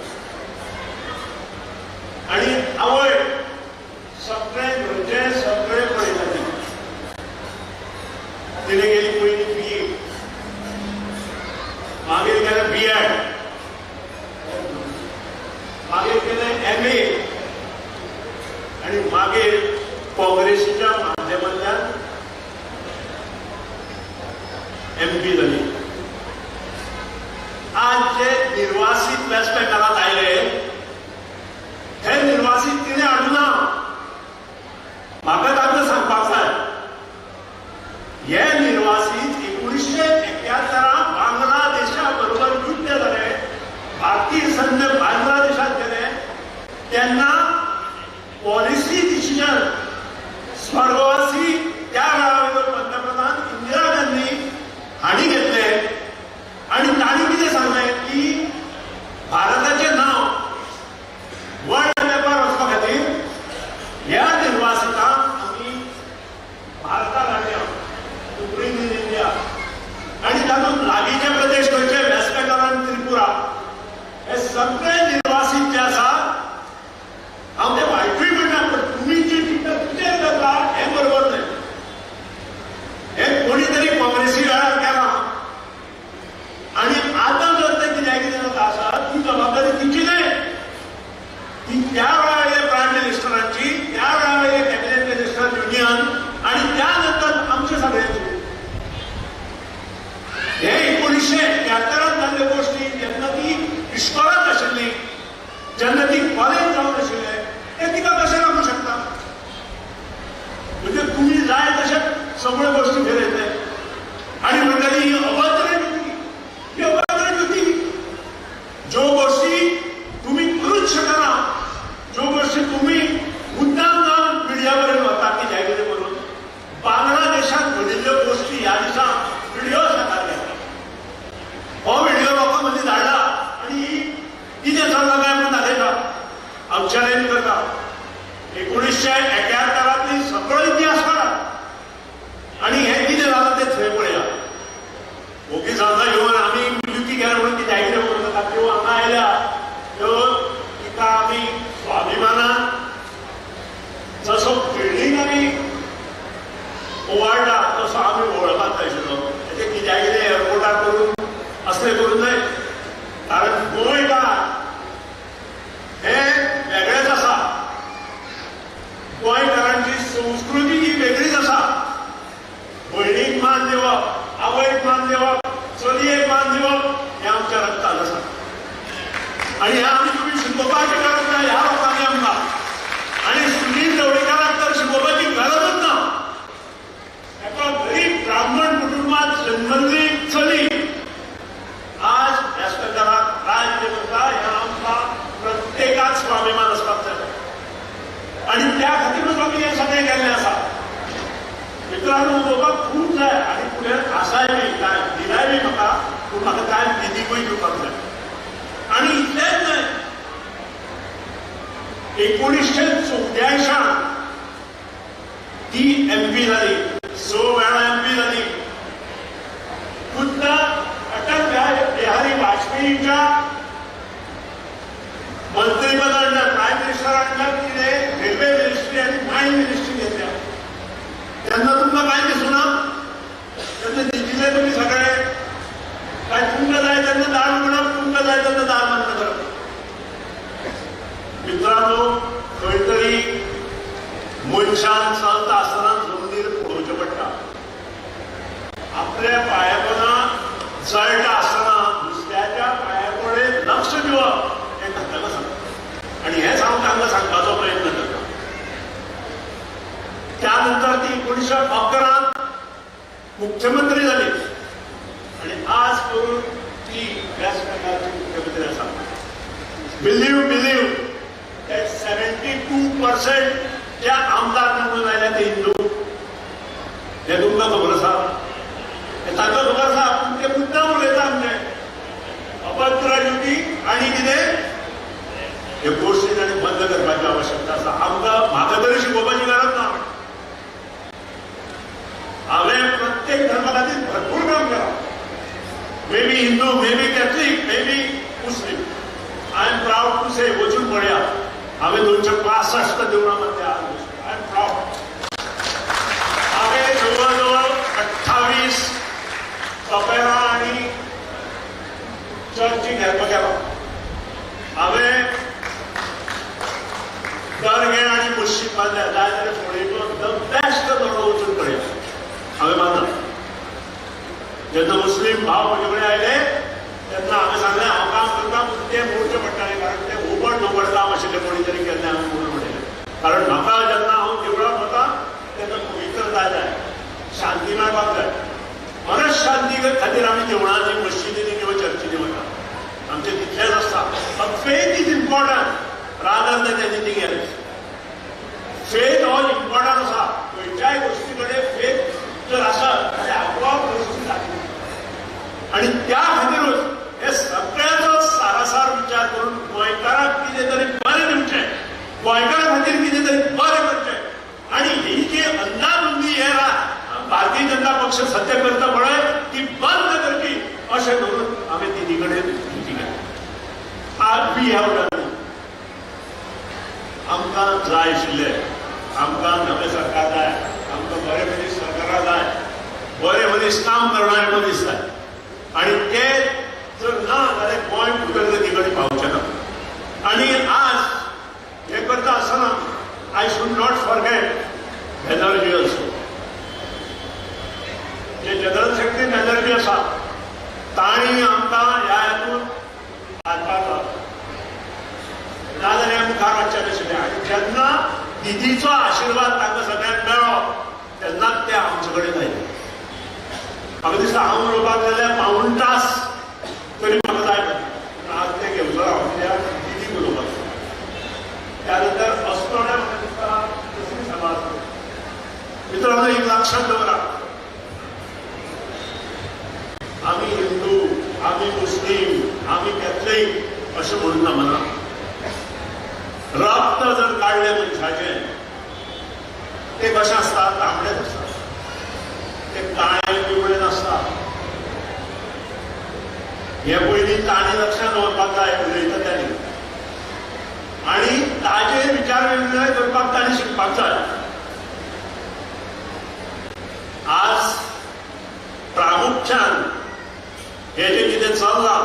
आणि आवय सगळे घरचे सगळे पळयताली. तिने गेली पयली BA, मागीर केलें BEd, मागीर केलें MA आणि मागीर काँग्रेसीच्या माध्यमांतल्यान MP जाली. आज जे निर्वासित वेस्ट बेंगालात आयले हे निर्वासित तिने हाडूना. म्हाका तांकां सांगपाक जाय, हे निर्वासित 1971 बांगलादेशा बरोबर युद्ध जालें, भारतीय सैन्य बांगलादेशात गेले तेन्ना पॉलिसी डिसिजन स्वर्गवासी त्या वेळार पंतप्रधान इंदिरा गांधी हांणी घेतले आणि तांणी कितें सांगलें की भारताचें नांव वर्ल्ड पेपर वचपा खातीर ह्या निर्वासितांक आमी भारताक हाडया, टू ब्रिंग इन इंडिया. आणि तातूंत लागींचे प्रदेश खंयचे वेस्ट बेंगाल आनी त्रिपुरा हे सगळे निर्वासित जे आसा, हांव ते वायटूय म्हणना, पण तुमी जी कितें करता हें बरोबर न्हय. हे कोणी तरी काँग्रेसी वेळार केलां आणि आतां जर ते कितें जाता आसा ती जबाबदारी तिची न्हय. ती त्या वेळार प्रायम मिनिस्टरांची, त्या वेळार कॅबिनेट मिनिस्टर युनियन आणि त्यानंतर आमचे सगळ्यांची. हे 1971 जाल्ल्यो गोश्टी जेन्ना ती इश्कोलांत आशिल्ली, जेन्ना ती कॉलेज जावन आशिल्ले, ते तिका कशें लागू शकता? म्हणजे तुम्ही जाय तशे सगळ्यो गोश्टी फिरयतले आणि म्हणटली ही अभद्र युती, ही अभद्र युती. ज्यो गोश्टी तुम्ही करूच शकना, ज्यो गोश्टी तुम्ही मुद्दाम जावन मिडिया पर्यंत वतात की जाय कितें करून, बांगलादेशात घडिल्ल्यो गोश्टी ह्या दिसा व्हिडिओ जातात. हो व्हिडिओ लोकां मदीं धाडला आणि कितें चल्लां काय म्हणून दाखयता, हांव चॅलेंज करता. 1971 सगळो इतिहास काढा आणि हे कितें जालां तें थंय पळया. ओके सांगता येवन आमी युती केल्या म्हणून कितें आयले म्हणून नाका, त्यो हांगा आयल्या त्यो तिका आमी स्वाभिमानान जसो बिल्डींग आमी ओवाळटा तसो आमी ओळखतात आशिल्लो. तेजे कितें आयले एअरपोर्टार करून असले करून न्हय, कारण गोंयकार हे वेगळेच आसा. गोंयकारांची संस्कृती ही वेगळीच आसा. भयणीक मान दिवप, आवयक मान दिवप, चलयेक मान दिवप हे आमच्या रक्तांत आसा आणि हे आमी तुमी शिकोवपाची गरज ना ह्या लोकांनी आमकां. आणि सुनील ढवळीकाराक तर शिकोवपाची गरजच ना. एका गरीब ब्राह्मण कुटुंबात जन्मल्ली चली आज वेस्ट बेंगालाक राज्य करता, हे आमकां प्रत्येकाक स्वाभिमान आसपाक जाय आणि त्या खातीरच आमी हे सगळें केल्लें आसा. मित्रांनो, उलोवपाक खूब जाय आनी फुडें आसाय बी, काय दिलाय बी म्हाका, पूण म्हाका टायम निदीकूय दिवपाक जाय. आणि इतलेंच न्हय, 1984 ती MP जाली, 6 वेळा MP जाली. खुद्द अटल बिहारी वाजपेयीच्या मंत्रिपदांना प्राईम मिनिस्टरांना तिने रेल्वे मिनिस्ट्री आणि मायन मिनिस्ट्री घेतल्या. त्यांना तुमकां काय दिसूना? त्यांना दिले तुम्ही सगळे काय तुमकां जाय तेन्ना दाळ म्हणप, तुमकां जाय तेन्ना दाळ बंद करप. मित्रांनो, खंय तरी मनशान चलता आसतना जमनीर पळोवचें पडटा. आपल्या पांयापणा जळटा आसतना दुसऱ्याच्या पांया कडेन लक्ष दिवप हे तांकां सांगता. आणि हेच हांव तांकां सांगपाचो मुख्यमंत्री झाले आणि आज करून ती व्यासपीठाचे मुख्यमंत्री असा बिलीव्ह that 72% ज्या आमदार निवडून आयल्या ते हिंदू हे तुमकां खबर आसा हे ताका खबर आसा पूण ते मुद्दाम उलयता आमचे अभद्र युती आनी कितें हे गोष्टी ताणें बंद करपाची आवश्यकता आसा आमकां म्हाका तरी शिकोवपाची गरज ना हांवें प्रत्येक धर्मा खातीर भरपूर काम केलां may be Hindu may be Catholic may be Muslim I am proud to say वचून पळया हांवें 265 देवळां मध्ये आय एम प्राऊड हांवें जवळ जवळ 28 कपेरां आनी चर्ची घेवपाक गेलो हांवें दर्गे आनी मस्जिद बांदल्या जाय जाल्यार फोडेको द बेस्ट दोळो वचून पळया हांवें बांदला जेन्ना मुस्लीम भाव म्हजे कडेन आयले तेन्ना हांवें सांगलें हांव काम करता पूण ते मोडचें पडटालें कारण ते उबड धोबड काम आशिल्लें कोणी तरी केन्ना हांवें म्हणून म्हणलें कारण म्हाका जेन्ना हांव देवळांत वता तेन्ना पवित्रताय जाय शांती मेळपाक जाय मनस शांती खातीर आमी देवळांनी मस्जिदींनी किंवा चर्चीनी वता आमचें तितलेंच आसता but faith is important rather than anything else faith हो इम्पॉर्टंट आसा खंयच्याय गोश्टी कडेन फेथ जर आसत जाल्यार आपोआप गोश्टी जातल्यो आणि त्या खातीरूच हे सगळ्याचो सारासार विचार करून गोंयकारांक कितें तरी बरें दिवचें गोंयकारां खातीर कितें तरी बरें करचें आणि ही जी अंदाबंदी हे भारतीय जनता पक्ष सध्या करता पळय ती बंद करची अशें धरून हांवें तिनी कडेन युती केली आज वी हॅव डन आमकां जाय आशिल्लें आमकां नवें सरकार जाय आमकां बरे मनीस सरकारां जाय बरे मनीस काम करणारे मनीस जाय आणि ते जर ना जाल्यार गोंय प्रगती कडेन पावचें ना आणि आज हे करता आसतना I should not forget Banerjee also जे जनरल सेक्रेटरी बॅनर्जी आसा तांणी आमकां ह्या हातूंत हातभार लावला नाजाल्यार मुखार वचचें नाशिल्लें आनी जेन्ना निधीचो आशिर्वाद तांकां सगळ्यांक मेळ्ळो तेन्नाच ते आमचे कडेन आयले म्हाका दिसता हांव उलोवपाक गेल्यार पाऊण तास तरी म्हाका जाय पूण आज ते घेवचो हांव कित्याक निधीक उलोवपाक त्या नंतर असतोड्या म्हाका दिसता दुसरी समाज मित्रांनो एक लक्षात दवरा आमी हिंदू आमी मुस्लीम आमी कॅथलीक अशें म्हणून ना मना रक्त जर काडलें मनशाचें ते कशें आसता तांबडेच आसता ते काळे पिवळे नासता हे पयलीं तांणी लक्षांत दवरपाक जाय उलयता त्यांनी आनी ताजे विचार वेगळे करपाक तांणी शिकपाक जाय आज प्रामुख्यान हे जे कितें चल्लां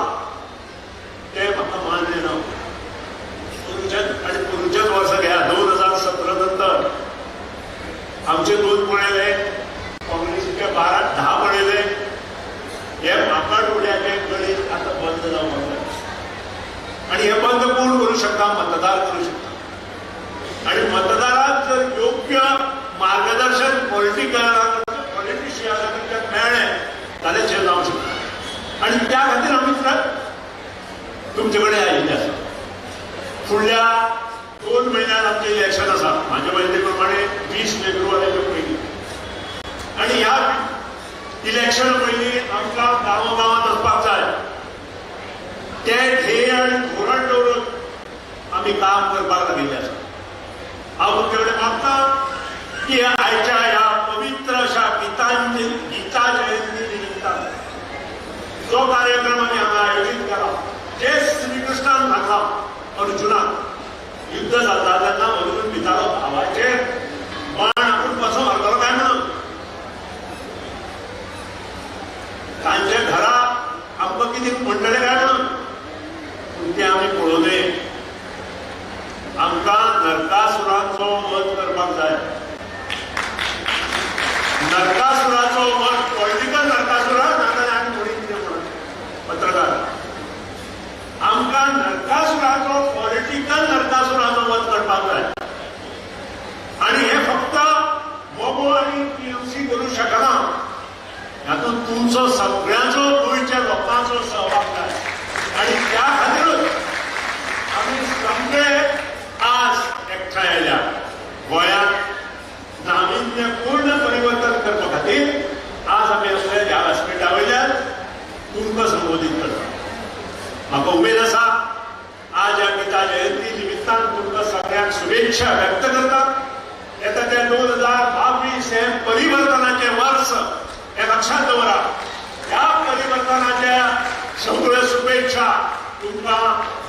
ते म्हाका मान्य ना पुरुचेच वर्स घ्या 2017 नंतर आमचे 2 पळयले काँग्रेसीचे 12-10 पळयले हे माकड उड्याचे गणित आता बंद जावंक जाय आणि हे बंद कोण करू शकता मतदार करू शकता आणि मतदाराक जर योग्य मार्गदर्शन पॉलिटिशियना कडच्यान मेळ्ळें जाल्यार जे जावंक शकता आणि त्या खातीर आमी तुमचे कडेन आयिल्ले आसा फुडल्या 2 म्हयन्यात आमचें इलेक्शन आसा म्हाजे म्हायती प्रमाणे 20 फेब्रुवारीच्या पयलीं आणि ह्या इलेक्शन पयलीं आमकां गांवांत वचपाक जाय ते ध्येय आनी धोरण दवरून आमी काम करपाक लागिल्ले आसा हांव तुमचे कडेन मागतां की आयच्या ह्या पवित्र अशा गीता जयंती निमित्तान जो कार्यक्रम आमी हांगा आयोजीत केला जे श्री कृष्णान सांगला अर्जुनाक युद्ध जाता तेन्ना अर्जुन भितालो भावाचेर बाण आपूण कसो मारतलो काय म्हणून तांच्या घरा आमकां कितें म्हणटले काय म्हणून पूण तें आमी पळोवले आमकां नरकासुराचो वध करपाक जाय नरकासुराचो वध पॉलिटिकल नरकासुरा नाजाल्यार आमी थोडी कितें म्हणत पत्रकार आमकां नरकासुराचो पॉलिटिकल नरकासुराचो वध करपाक जाय आणि हे फक्त मोगो आणि टीएमसी करू शकना म्हाका उमेद आसा आज ह्या गीता जयंती निमित्तान तुमकां सगळ्यांक शुभेच्छा व्यक्त करता. येता ते 2022 हे परिवर्तनाचे वर्ष हे लक्षात दवरा. ह्या परिवर्तनाच्या सगळ्यो शुभेच्छा तुमकां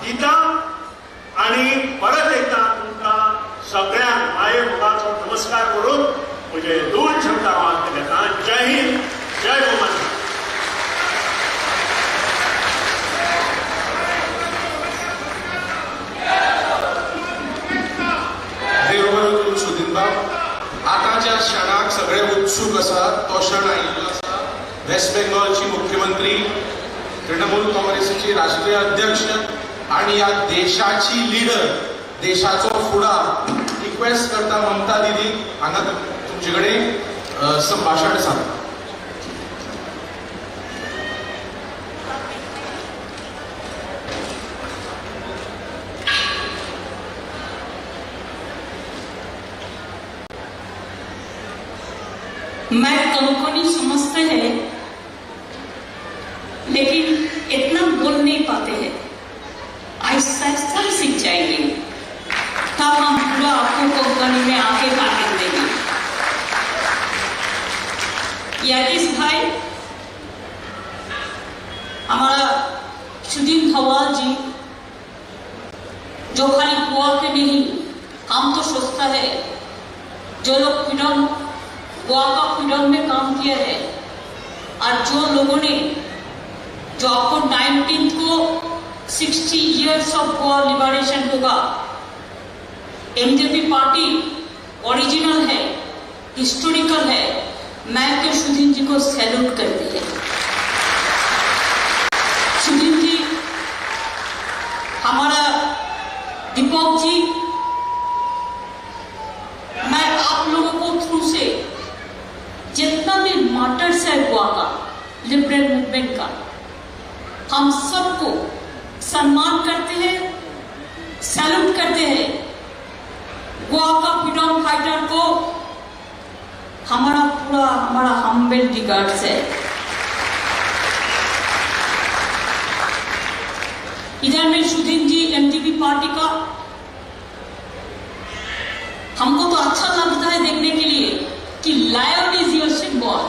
दिता आणि परत एकदा तुमकां सगळ्यांक माये मोगाचो नमस्कार करून म्हजे 2 शब्द हांव घेता. जय हिंद, जय गोमाता. देव सुदीनबाब, आताच्या क्षणाक सगळे उत्सुक आसात. तो क्षण आयिल्लो आसा. वेस्ट बेंगॉलची मुख्यमंत्री, तृणमूल काँग्रेसीची राष्ट्रीय अध्यक्ष आणि या देशाची लीडर, देशाचो फुडार रिक्वेस्ट करता ममता दीदी हांगा तुमचे कडेन संभाषण आसा. मैं कंपनी समझते हैं लेकिन इतना बोल नहीं पाते हैं. आहिस्ता आहिस्ता सीख जाएंगे, तब हम पूरा आपको कंपनी में आके ताकत देंगे. यादिस भाई, हमारा सुदीन धवाल जी जो खाली गोवा के नहीं, हम तो सोचता है जो लोग फ्रीडम गोवा का फ्रीडम में काम किया है और जो लोगों ने जो आपको 19 को 60 इयर्स ऑफ गोवा लिबरेशन होगा, एमजेपी पार्टी ओरिजिनल है, हिस्टोरिकल है. मैं तो सुदीन जी को सैल्यूट करती है. सुदीन जी, हमारा दीपक जी, मैं आप लोगों को थ्रू से जितना भी मार्टर्स है गोवा का, लिबरल मूवमेंट का, हम सबको सम्मान करते हैं, सैल्यूट करते हैं. गोवा का फ्रीडम फाइटर को हमारा हम्बल रिगार्ड्स है. इधर में सुदीन जी एमजीपी पार्टी का, हमको तो अच्छा लगता है देखने के लिए कि lion is your symbol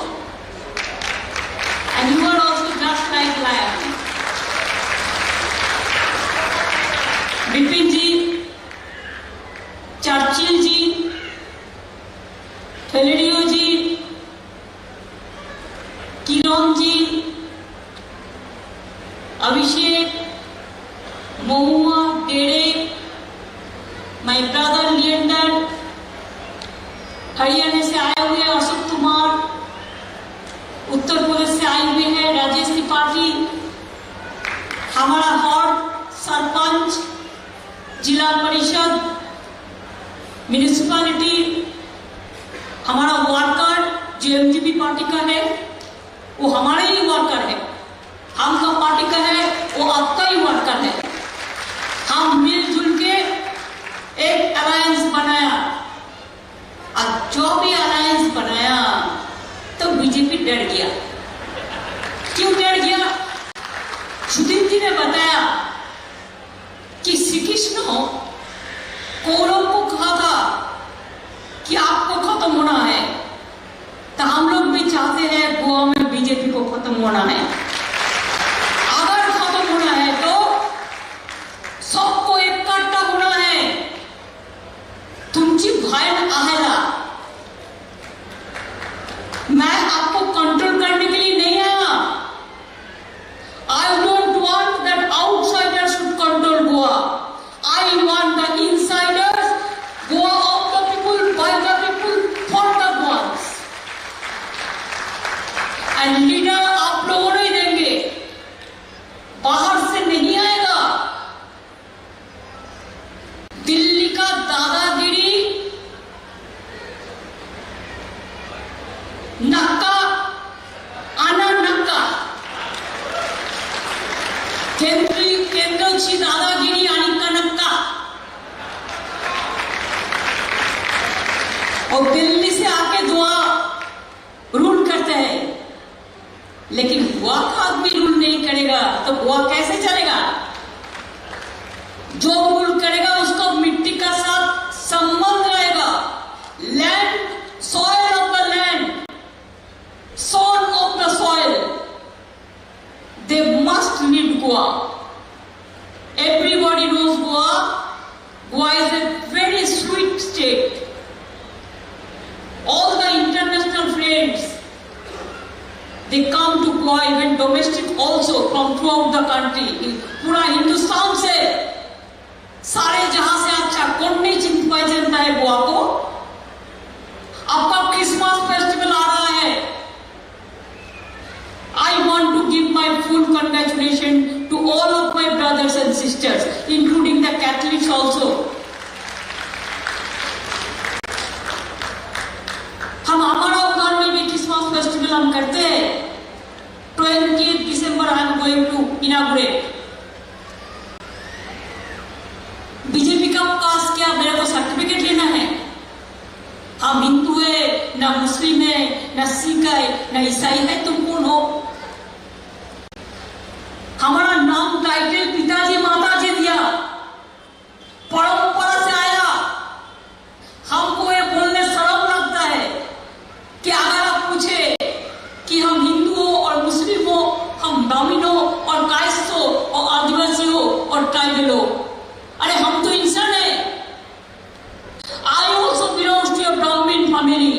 and you are also just like lion. Bipin ji, Churchill ji, Faleiro ji, Kiran ji, Abhishek, Mahua, Derek, my brother Leander, Haryana से आए हुए अशोक कुमार, उत्तर प्रदेश से आए हुए हैं राजेश त्रिपाठी, हमारा वार्ड सरपंच, जिला परिषद, म्यूनिसिपैलिटी, हमारा वर्कर जो एमजीपी पार्टी का है वो हमारे ही वर्कर है, हम का पार्टी का है वो आपका ही वर्कर है. हम मिलजुल के एक अलायंस बनाया और जो भी अलायंस बनाया तो बीजेपी डर गया. क्यों डर गया? सुदीन जी ने बताया कि श्री कृष्ण कौरव को कहा था कि आपको खत्म होना है, तो हम लोग भी चाहते हैं गोवा में बीजेपी को खत्म होना है. अगर खत्म होना है तो सबको इकट्ठा होना है. तुमची भाई आहेला, मैं आपको कंट्रोल करने के लिए नहीं आया. I don't want that outsiders should control Goa. I want the insiders, Goa of the people, by the people, for the Goans. And leader आप लोगों नहीं देंगे, बाहर से नहीं आएगा. दिल्ली का दादागिरी, नक्का आना नक्का, केंद्राची दादागिरी आणि कनक्का, और दिल्ली से आके दुआ रूल करते हैं, लेकिन गोवा का आदमी रूल नहीं नहीं करेगा तो गोवा कैसे चलेगा? जो रूल करेगा उसको मिट्टी का साथ संबंध रहेगा। Land, soil of the land, soul of the soil, they must need Goa. Everybody knows Goa. Goa is a very sweet state. All the international friends, they come to Goa, even domestic also from throughout the country. पूरा हिंदुस्तान से, सारे जहां से अच्छा कौन नहीं चिंता है गोवा को। आपका Christmas festival आ रहा है। I want to give my full congratulations to all of my brothers and sisters, including the Catholics also. हम हमारा उधर में भी क्रिसमस फेस्टिवल हम करते हैं। 20 दिसंबर I am going to inaugurate. BJP का पास क्या मेरे को सर्टिफिकेट लेना है? हम हिंदू है, ना मुस्लिम है, ना सिख है, ना ईसाई है, तुम कौन हो? हमारा नाम टाइटल पिताजी माताजी दिया, परंपरा से आया। हमको ये बोलने शर्म लगता है कि अगर आप पूछे कि हम हिंदू हो और मुस्लिम हो, हम ब्राह्मण हो और कायस्थ हो और आदिवासी हो और ट्राइबल हो, अरे हम तो इंसान है। I also belongs to a Brahmin family.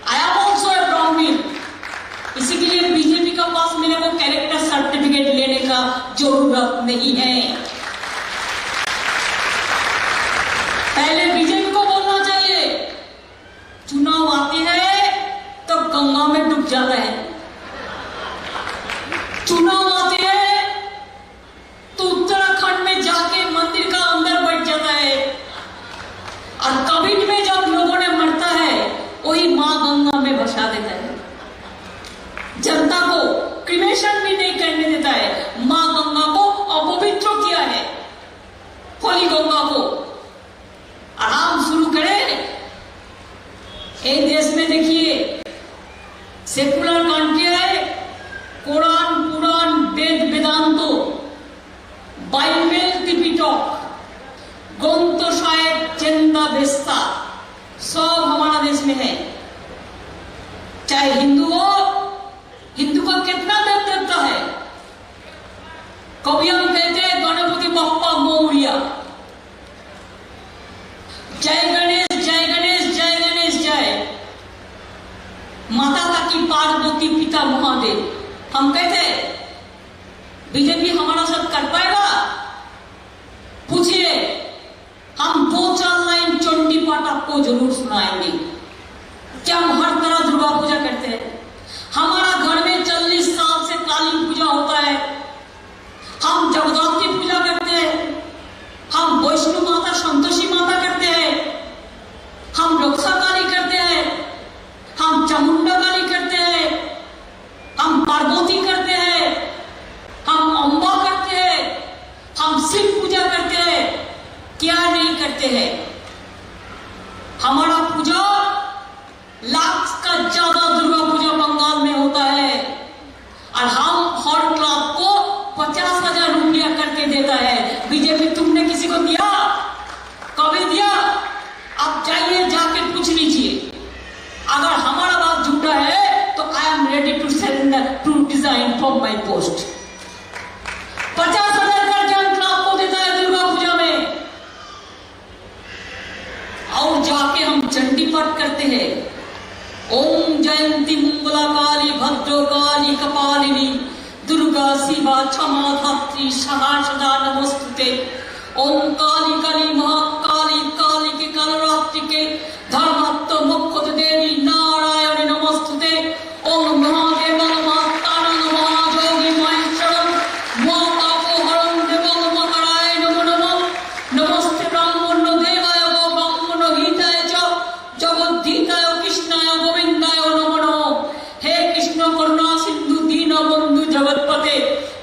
I am also a Brahmin. इसी के लिए बीजेपी का पास मेरे को कैरेक्टर सर्टिफिकेट लेने का जरूरत नहीं है। पहले बीजेपी को बोलना चाहिए, चुनाव आते हैं तो गंगा में डूब जाता है, चुनाव आते हैं तो उत्तराखंड में जाके मंदिर का अंदर बैठ जाता है, और कोविड में जब लोगों ने मरता है वही मां गंगा में भसा देता है। जनता को क्रिमेशन भी नहीं करने देता है। मां गंगा को अपवित्र किया है, होली गंगा को। आराम शुरू करें। एक देश में देखिए सेकुलर कंट्री है, कुरान पुराण वेद वेदांतो बाइबल त्रिपिटक ग्रंथ साहेब चंदा बेस्ता सब हमारा देश में है। चाहे हिंदू हो, हिंदू का कितना देव देवता है? कभी हम कहते हैं गणपति बप्पा मोरिया, जय गणेश जय गणेश जय गणेश जय, माता की पार्वती पिता महादेव। हम कहते हैं बीजेपी हमारा साथ कर पाएगा? पूछिए, हम 2-4 लाइन चंडी पाठ आपको जरूर सुनाएंगे। क्या हम हर तरह दुर्गा पूजा करते हैं? हमारा घर में 40 साल से काली पूजा होता है। हम जगदात्री पूजा करते हैं, हम वैष्णो माता संतोषी माता करते हैं, हम रक्षा काली करते हैं, हम चामुंडा काली करते हैं, हम पार्वती करते हैं, हम अम्बा करते हैं, हम शिव पूजा करते हैं। क्या नहीं करते हैं? हमारा पूजा लाख का ज्यादा दुर्गा पूजा बंगाल में होता है, और हम हर क्लब को 50,000 रुपया करके देता है। बीजेपी तुमने किसी को दिया? कभी दिया? आप जाइए, जाके पूछ लीजिए। अगर हमारा बात झूठा है तो I am ready to surrender to resign from my post. 50,000 करके हम क्लब को देता है दुर्गा पूजा में, और जाके हम चंडी पाठ करते हैं। ओम जयंती मंगला काली भद्रो काली कपालिनी दुर्गा शिवा क्षमा धात्री सदा नमस्तुते। ओम काली काली महाकाली काली के कालरात्रि के धर्मात्म मुख्य देवी नारायण नमस्तुते। ओम महादेव महातारण महाजोगी महेश्वरम माता को हरम देवं मकराय नमो नमः। नमस्ते ब्राह्मण देवाय गो ब्राह्मण हिताय च जगद्धिताय कृष्णाय गोविंदाय नमो नमः। हे कृष्ण करुणा सिंधु दीन बंधु जगतपते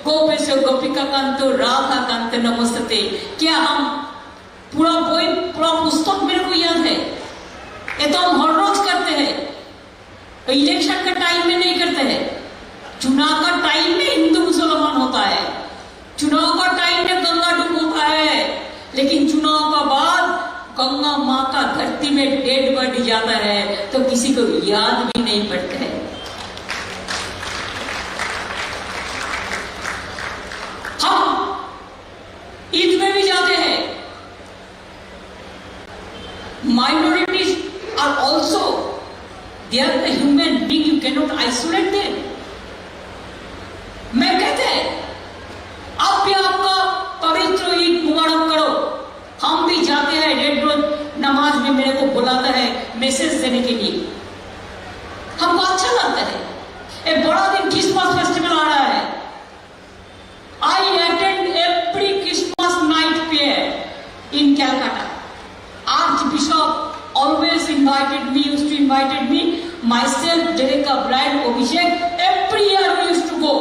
गोपेश गोपिका कांतो राधा कांत नमस्ते। क्या हम पूरा पुस्तक मेरे को याद है? ये तो हम हर रोज करते हैं। इलेक्शन के टाइम में नहीं करते हैं, चुनाव का टाइम में हिंदू जाता है तो किसी को याद भी नहीं पड़ता है। हम ईद में भी जाते हैं। Minorities are also, they are the human being, you can not isolate them. मैं कहते हैं आप भी आपका पवित्र ईद मुबारक करो। हम भी जाते हैं, डेढ़ रोज नमाज में मेरे को बुलाता है मैसेज देने के लिए, हमको अच्छा लगता है। एक बड़ा दिन क्रिसमस फेस्टिवल आ रहा है। I attend every Christmas Knight prayer in Calcutta. Archbishop always invited me, used to invited me, myself, Dereka Bride, Abhishek, every year we used to go.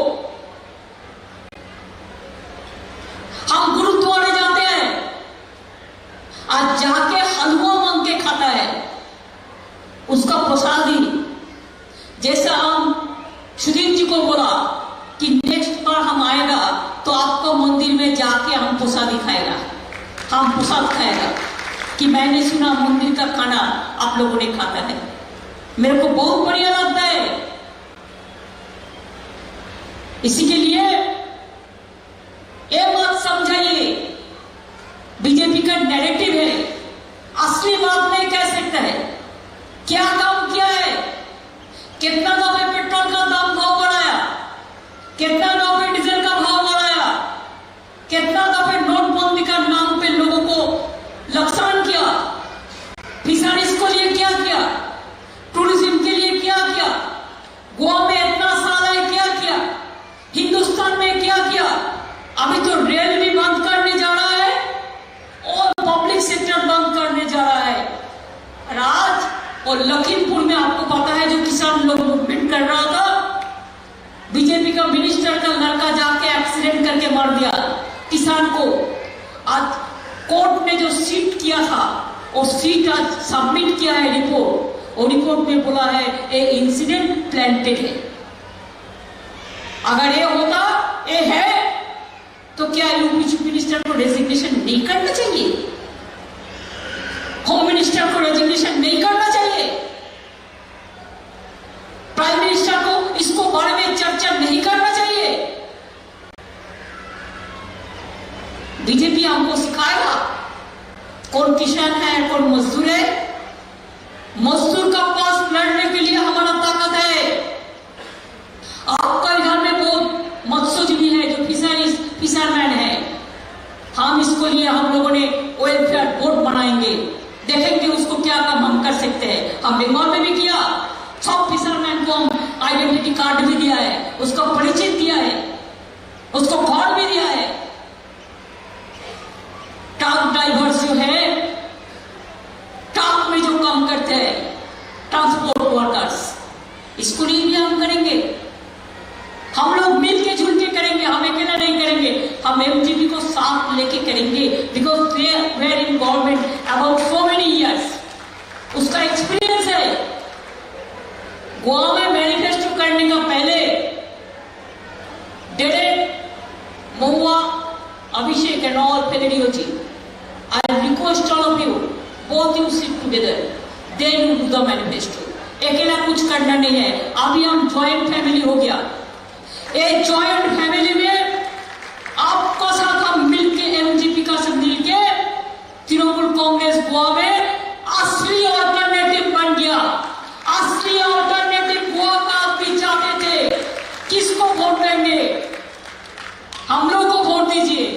हम गुरुद्वारे जाते हैं, आज जाके हलवा मांग के खाता है, उसका प्रसादी। जैसा हम सुधीर जी को बोला कि नेक्स्ट बार हम आएगा तो आपको मंदिर में जाके हम प्रसादी खाएगा, हम प्रसाद खाएगा कि मैंने सुना मंदिर का खाना आप लोगों ने खाता है। मेरे को बहुत बढ़िया लगता है। इसी के लिए ये बात समझाइए, बीजेपी का नैरेटिव है, असली बात नहीं कह सकता है। क्या काम किया है? कितना दफे पेट्रोल का दाम भाव बढ़ाया, कितना दफे डीजल का भाव बढ़ाया, कितना दफे नोटबंदी का नाम पे लोगों को नुकसान किया, फिशरीज को लिए क्या किया, टूरिज्म के लिए क्या किया, गोवा में इतना साल है क्या किया, हिंदुस्तान में क्या किया। अभी तो रेल भी बंद करने जा रहा है और पब्लिक सेक्टर बंद करने जा रहा है। राज और लखीमपुर में आपको पता है जो किसान लोग मूवमेंट कर रहा था, बीजेपी का मिनिस्टर का लड़का जाके एक्सीडेंट करके मार दिया किसान को। आज कोर्ट ने जो सीट किया था और सीट आज सबमिट किया है रिपोर्ट, और रिपोर्ट में बोला है ये इंसिडेंट प्लांटेड है। अगर ये होता ये है तो क्या यूपी चीफ मिनिस्टर को रेजिग्नेशन नहीं करना चाहिए? होम मिनिस्टर को रेजिग्नेशन नहीं करना चाहिए? प्राइम मिनिस्टर को इसको बारे में चर्चा नहीं करना चाहिए? बीजेपी हमको सिखाएगा कौन किसान है कौन मजदूर है। मजदूर का पास लड़ने के लिए हमारा ताकत है। आपका इधर में बहुत मत्स्यजीवी है जो फिशरमैन है, हम इसको लिए हम लोगों ने वेलफेयर बोर्ड बनाएंगे, देखेंगे उसको क्या काम हम कर सकते हैं। हम बंगाल में भी किया, सब फिशरमैन को हम आइडेंटिटी कार्ड भी दिया है, उसका परिचय दिया है, उसको घर भी दिया है। ट्रक ड्राइवर्स जो है, ट्रक में जो काम करते हैं, ट्रांसपोर्ट वर्कर्स, इसको लिए भी हम करेंगे। हम लोग मिलके जुल के करेंगे, हम अकेला नहीं करेंगे, हम एमजीपी को साथ लेके करेंगे। Because they were in government about so many years, उसका एक्सपीरियंस है। गोवा में मैनिफेस्टो करने का पहले Derek Mahua, Abhishek and all Pelladioji, I request all of you, both you sit together, then you do the manifesto. अकेला कुछ करना नहीं है। अभी हम जॉइंट फैमिली हो गया, एक जॉइंट फैमिली में आपका साथ हम मिलके एमजीपी का सब मिलके तृणमूल कांग्रेस गोवा में असली ऑल्टरनेटिव बन गया। असली ऑल्टरनेटिव गोवा का आप भी चाहते थे, किसको वोट देंगे? हम लोग को वोट दीजिए।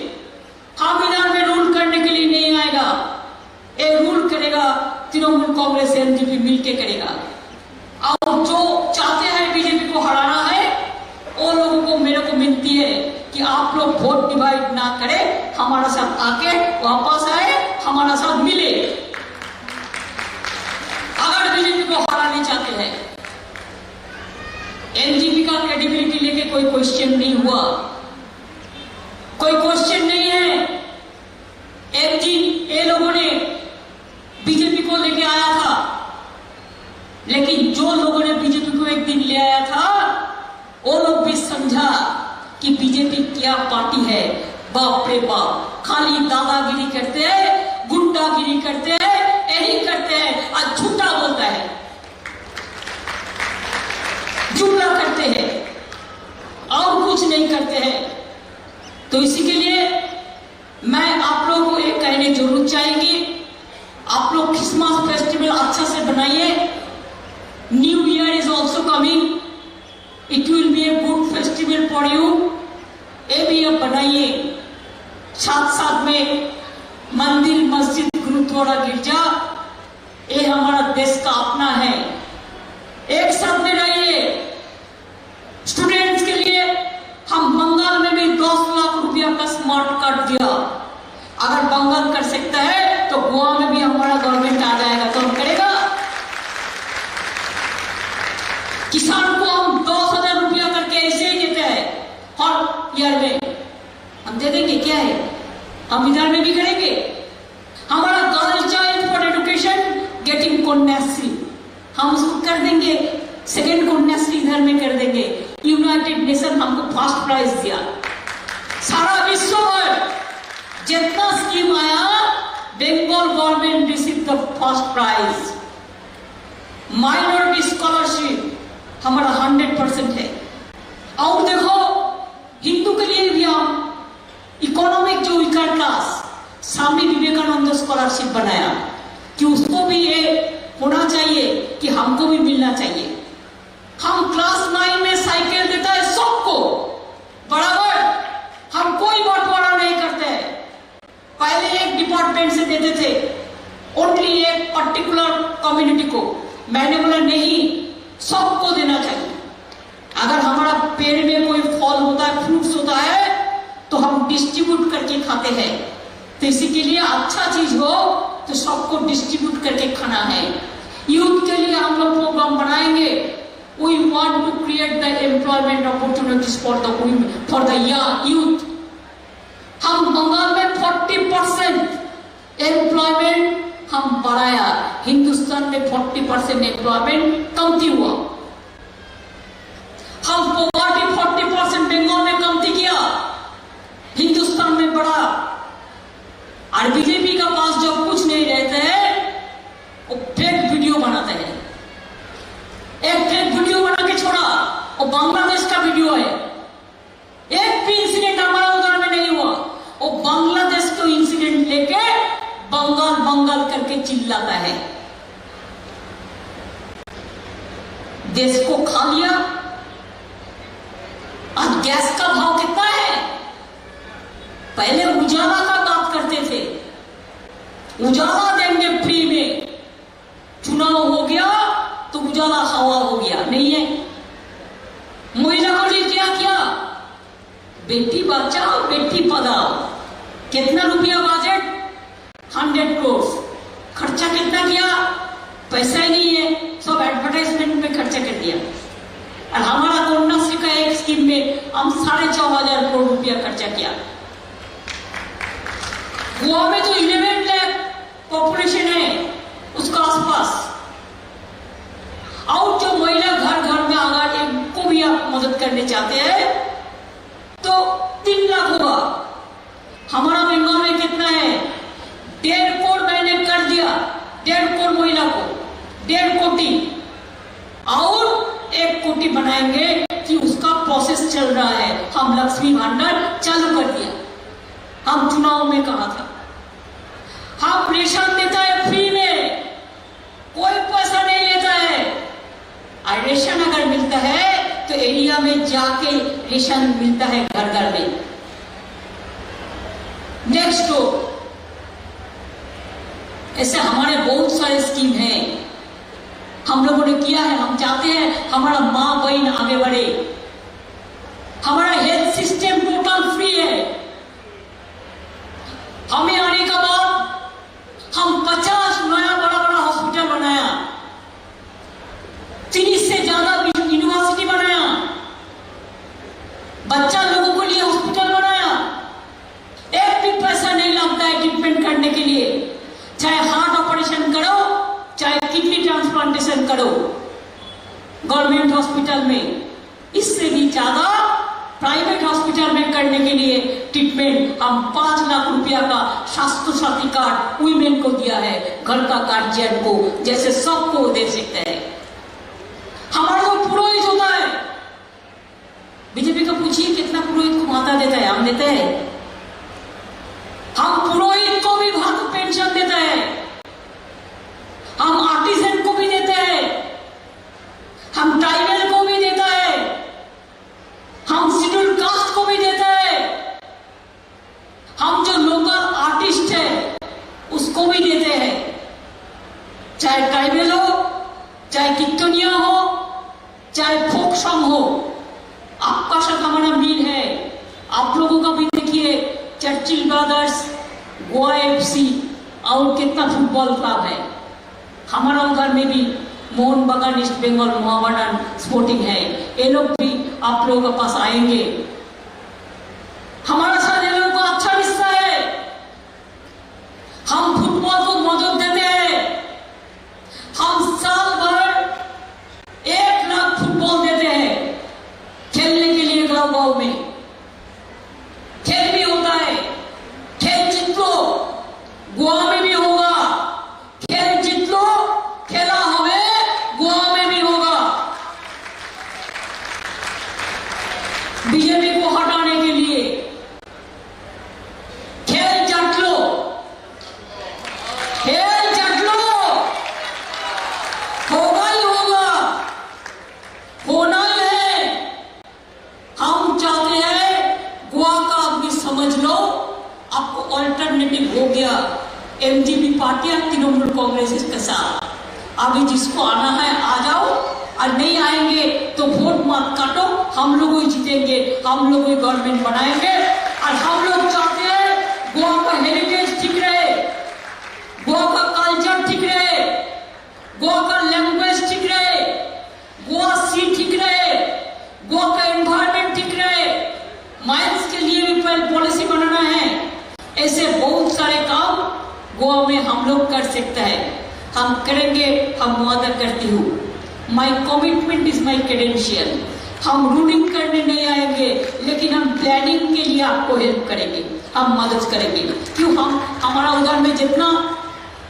हम इधर में रूल करने के लिए नहीं आएगा, ये रूल करेगा तृणमूल कांग्रेस एमजीपी मिलके करेगा। और जो चाहते हैं बीजेपी को हराना है, वो लोगों को मेरे को मिलती है कि आप लोग वोट डिवाइड ना करें, हमारा साथ आके वापस आए, हमारा साथ मिले। अगर बीजेपी को हराना चाहते हैं, एनजीपी का क्रेडिबिलिटी लेके कोई क्वेश्चन नहीं हुआ, कोई क्वेश्चन नहीं है। ये लोगों ने बीजेपी को लेके आया था, लेकिन जो लोगों ने बीजेपी को एक दिन ले आया था, वो लोग भी समझा कि बीजेपी क्या पार्टी है। बाप रे बाप, खाली दादागिरी करते हैं, गुंडागिरी करते हैं, यही करते हैं, आज झूठा बोलता है। नहीं करते हैं। तो इसी के लिए मैं आप लोगों को एक कहने जरूर चाहेंगी, आप लोग क्रिसमस फेस्टिवल अच्छा से बनाइए। New year is also coming, it will be a good festival for you. ये भी अब बनाइए, साथ साथ में मंदिर, मस्जिद, गुरुद्वारा, गिरजा, ये हमारा देश का अपना है। एक साथ में रहिए। स्टूडेंट्स के लिए हम बंगाल में भी 10 लाख रुपया का स्मार्ट कार्ड दिया। अगर बंगाल कर सकता है तो गोवा में भी हमारा गवर्नमेंट आ जाएगा तो हम करेगा। किसान को हम 10,000 रुपया करके ऐसे ही देते हैं हर ईयर में, हम दे देंगे। क्या है, हम इधर में भी करेंगे। हमारा girl child for education getting Kanyashree, हम उसको कर देंगे। सेकेंड कन्याश्री इधर में कर देंगे। यूनाइटेड नेशन हमको फर्स्ट प्राइज दिया। सारा विश्व भर जितना स्कीम आया, Bengal government receive the first prize. Minority scholarship हमारा 100% है। और देखो, हिंदू के लिए भी हम इकोनॉमिक जो weaker class, Swami Vivekananda scholarship बनाया कि उसको भी ये होना चाहिए कि हमको भी मिलना चाहिए। हम क्लास 9 में साइकिल देता है सबको बराबर, हम कोई बंटवारा नहीं करते हैं। पहले एक डिपार्टमेंट से देते थे, ओनली एक पर्टिकुलर कम्युनिटी को। मैंने बोला नहीं, सबको देना चाहिए। अगर हमारा पेड़ में कोई फल होता है, फ्रूट्स होता है, तो हम डिस्ट्रीब्यूट करके खाते हैं। तो इसी के लिए अच्छा चीज हो तो सबको डिस्ट्रीब्यूट करके खाना है। यूथ के लिए हम लोग प्रोग्राम बनाएंगे। We want to create the employment opportunities for the youth. हम बंगाल में 40% एम्प्लॉयमेंट हम बढ़ाया, हिंदुस्तान में 40% एम्प्लॉयमेंट कमती हुआ। हम पॉवर्टी 40% बंगाल में कमती किया, हिंदुस्तान में बढ़ा। और बीजेपी का पास जब कुछ नहीं रहता है, वो फेक वीडियो बनाते हैं। एक फेक वीडियो बना के छोड़ा, वो बांग्लादेश का वीडियो है। एक भी इंसिडेंट हमारा उधर में नहीं हुआ। वो बांग्लादेश को इंसिडेंट लेके बंगाल बंगाल करके चिल्लाता है। देश को खा लिया। आज गैस का भाव कितना है? पहले उजाला का बात करते थे, उजाला देंगे फ्री में। चुनाव हो गया तो उजाला हवा हो गया, नहीं है। महिला को लिए क्या किया? बेटी बचाओ बेटी पढ़ाओ। कितना रुपया बजट? 100 करोड़। खर्चा कितना किया? पैसा ही नहीं है, सब एडवर्टाइजमेंट में खर्चा कर दिया। और हमारा कन्याश्री का एक स्कीम में हम 4,500 करोड़ रुपया खर्चा किया। गोवा में तो 11 लाख पॉपुलेशन है उसका आसपास। और जो महिला घर घर में अगर इनको भी आप मदद करने चाहते हैं तो 3 लाख होगा। हमारा बंगाल में कितना है? 1.5 करोड़ मैंने कर दिया, 1.5 करोड़ महिला को, 1.5 कोटी। और 1 कोटी बनाएंगे कि उसका प्रोसेस चल रहा है। हम लक्ष्मी भंडार चालू कर दिया। हम चुनाव में कहा था हम रेशन देता है फ्री में, कोई पैसा नहीं लेता है। और रेशन अगर मिलता है तो एरिया में जाके रेशन मिलता है घर घर में। नेक्स्ट ऐसे हमारे बहुत सारे स्कीम हैं हम लोगों ने किया है। हम चाहते हैं हमारा माँ बहन आगे बढ़े। हमारा हेल्थ सिस्टम टोटल फ्री है। हमें आने का बाद हम 50 नया बड़ा बड़ा हॉस्पिटल बनाया, 30 से ज्यादा यूनिवर्सिटी बनाया, बच्चा लोगों के लिए हॉस्पिटल बनाया। एक भी पैसा नहीं लगता है ट्रीटमेंट करने के लिए। चाहे हार्ट ऑपरेशन करो, चाहे किडनी ट्रांसप्लांटेशन करो गवर्नमेंट हॉस्पिटल में। इससे भी ज्यादा प्राइवेट हॉस्पिटल में करने के लिए ट्रीटमेंट हम 5 लाख रुपया का स्वास्थ्य साथी कार्ड वुमेन को दिया है, घर का गार्जियन को, जैसे सबको दे सकते हैं। हमारा जो पुरोहित होता है, बीजेपी को पूछिए कितना पुरोहित देता है? हम देते हैं? हम पुरोहित को भी भक्त पेंशन देते हैं, हम आर्टिजन को भी देते हैं, हम ट्राइबल को भी देता है, हम शेड्यूल कास्ट को भी देता है, हम जो लोकल आर्टिस्ट है उसको भी देते हैं, चाहे ट्राइबल हो, चाहे कीर्तनिया हो, चाहे फोक सॉन्ग हो। आपका साथ हमारा मिल है। आप लोगों का भी देखिए, चर्चिल ब्रदर्स, गोवा एफसी और कितना फुटबॉल क्लब है। हमारा उधर में भी मोहन बागान ईस्ट बंगाल मोहम्मडन स्पोर्टिंग है। ये लोग भी आप लोगों के पास आएंगे। हमारा साथ ये लोगों का अच्छा रिश्ता है। हम फुटबॉल को मदद देते हैं। हम साल भर 1 लाख फुटबॉल देते हैं खेलने के लिए। गांव गांव में खेल भी होता है। खेल जीत लो, गोवा में भी होगा। खेल जीत लो, खेला हमें गोवा में भी होगा। बीजेपी को हटाने के लिए खेल जट लो, खेल जट लो, होगा ही होगा, होना ही है। हम चाहते हैं गोवा का आदमी समझ लो, आपको ऑल्टरनेटिव हो गया एमजीपी पार्टी और तृणमूल कांग्रेस के साथ। अभी जिसको आना है आ जाओ, और नहीं आएंगे तो वोट मत काटो। हम लोग ही जीतेंगे, हम लोग ही गवर्नमेंट बनाएंगे। और हम लोग चाहते हैं गोवा का हेरिटेज ठीक रहे, गोवा का कल्चर ठीक रहे, गोवा का लैंग्वेज ठीक रहे, गोवा सी ठीक रहे, गोवा का एनवायरमेंट ठीक रहे। माइंस के लिए भी पॉलिसी बनाना है। ऐसे बहुत सारे काम गोवा में हम लोग कर सकते हैं। हम करेंगे, हम वादा करती हूँ। My commitment is my credential. हम रूलिंग करने नहीं आएंगे, लेकिन हम प्लानिंग के लिए आपको हेल्प करेंगे, हम मदद करेंगे। क्यों? हमारा उधर में जितना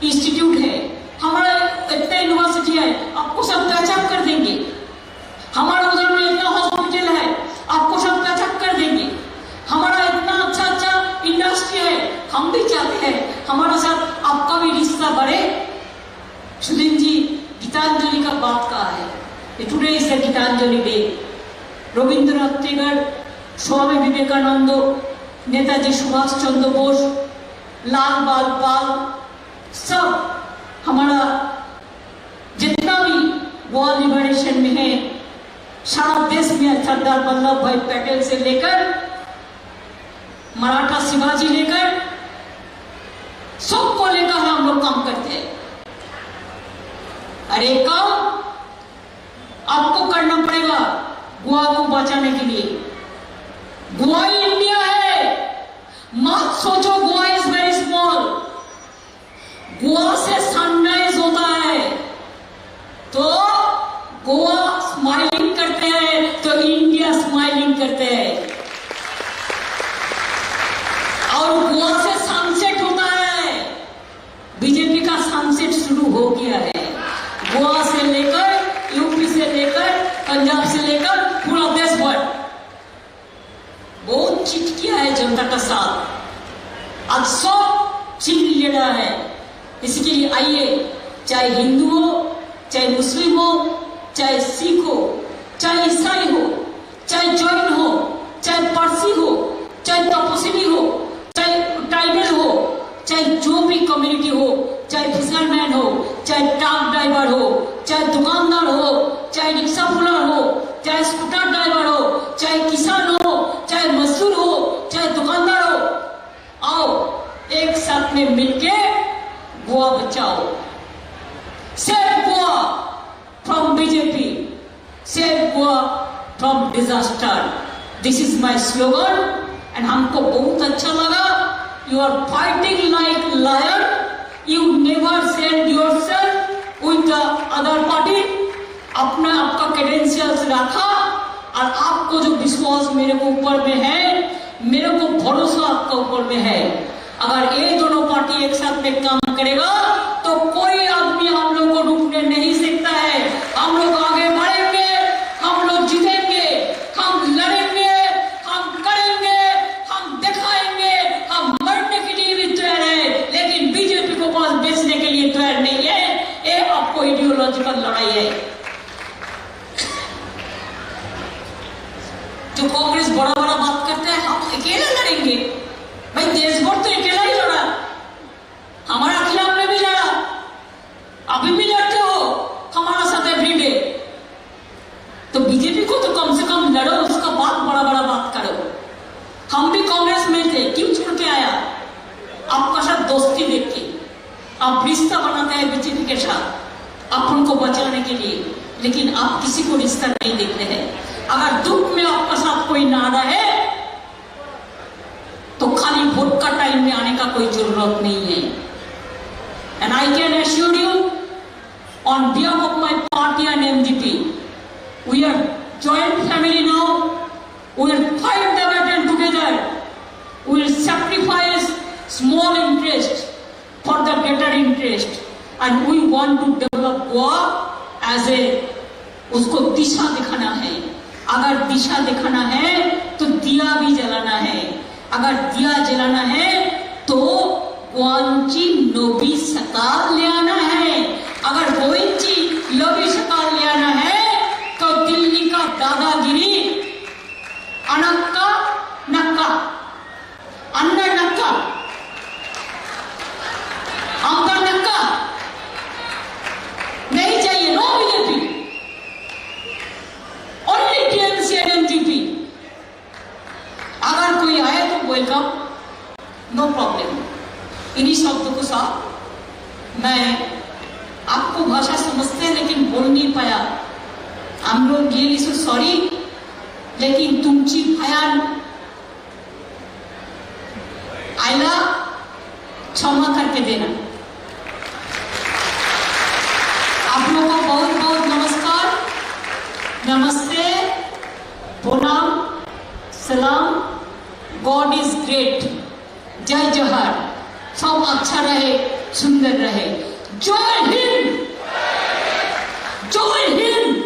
इंस्टीट्यूट है, हमारा इतना यूनिवर्सिटी है, आपको सब पैचअप कर देंगे। हमारा उधर में इतना हॉस्पिटल है, आपको सब पैचअप कर देंगे। हमारा इतना अच्छा अच्छा इंडस्ट्री है। हम भी चाहते हैं हमारे साथ आपका भी रिश्ता बढ़े। सुधीन जी गीतांजलि का बात कहा है। Today is the Gitanjali day. Rabindranath Tagore, Swami Vivekananda, Netaji Subhash Chandra Bose, Lal Bal पाल, सब हमारा जितना भी गोवा लिबरेशन में है, सारा देश में सरदार वल्लभ भाई पटेल से लेकर मराठा शिवाजी लेकर सबको लेकर हम लोग काम करते हैं। अरे काम आपको करना पड़ेगा गोवा को बचाने के लिए। गोवा ही इंडिया है। मत सोचो Goa is very small. Goa say sunrise होता है तो गोवा स्माइलिंग करते हैं, तो इंडिया स्माइलिंग करते हैं। और गोवा से सनसेट होता है। बीजेपी का सनसेट शुरू हो गया है। गोवा से लेकर, यूपी से लेकर, पंजाब से लेकर पूरा देश भर बहुत चीज किया है जनता का साथ। आज सब चीज लेना है। इसके लिए आइए, चाहे हिंदू हो, चाहे मुस्लिम हो, चाहे सिख हो, चाहे ईसाई हो, चाहे जैन हो, चाहे पारसी हो, चाहे तपस्वी हो, चाहे ट्राइबल हो, चाहे जो भी कम्युनिटी हो, चाहे फिशरमैन हो, चाहे ट्रक ड्राइवर हो, चाहे दुकानदार हो, चाहे रिक्शा पुलर हो, चाहे स्कूटर ड्राइवर हो, चाहे किसान हो, चाहे मजदूर हो, चाहे दुकानदार हो, आओ एक साथ में मिलके गोवा बचाओ। Save Goa from BJP, save Goa from disaster. This is my slogan and हमको बहुत अच्छा लगा। You are fighting like lion. You never send yourself with the other party. अपना आपका क्रेडेंशियल्स रखा और आपको जो विश्वास मेरे को ऊपर में है, मेरे को भरोसा आपका ऊपर में है। अगर ये दोनों पार्टी एक साथ में काम करेगा तो कोई आदमी हम लोग को रुकने नहीं सकता है। हम लोग आगे बढ़ेंगे, हम लोग जीतेंगे, हम लड़ेंगे, हम करेंगे, भयंकर लड़ाई है। जो कांग्रेस बड़ा बड़ा बात करते हैं, हम अकेले लड़ेंगे। भाई देश भर तो अकेला ही लड़ा, हमारा खिलाफ में भी लड़ा, अभी भी लड़ते हो हमारा साथ एवरीडे। तो बीजेपी को तो कम से कम लड़ो, उसका बात बड़ा बड़ा बात करो। हम भी कांग्रेस में थे, क्यों छोड़ के आया? आपका साथ दोस्ती देख के आप रिश्ता बनाते हैं बीजेपी के साथ अपन को बचाने के लिए, लेकिन आप किसी को रिश्ता नहीं देखते हैं। अगर दुख में आपका साथ कोई ना रहे तो खाली वोट का टाइम में आने का कोई जरूरत नहीं है। And I can assure you on behalf of my party and MGP, we are joint family now, we will fight the battle together, we will sacrifice small interest for the better interest, and we want to develop Goa as a, उसको दिशा दिखाना है। अगर दिशा दिखाना है तो दिया भी जलाना है, अगर दिया जलाना है तो गोवांची नवी सकार ले आना है, अगर गोइंची नवी सकार ले आना है तो दिल्ली का दादागिरी अनक्का नक्का अन्ना नक्का अंदर नक्का नहीं चाहिए। No BJP, only TMC and MGP. अगर कोई आए तो वेलकम, नो प्रॉब्लम। इन्हीं शब्दों के साथ मैं आपको भाषा समझते हैं लेकिन बोल नहीं पाया, हम लोग रियली सो सॉरी, लेकिन तुमची भयान आयला क्षमा करके देना। आप लोगों को बहुत बहुत नमस्कार, नमस्ते, प्रणाम, सलाम, गॉड इज ग्रेट, जय जोहर, सब अच्छा रहे, सुंदर रहे। जय हिंद, जय हिंद,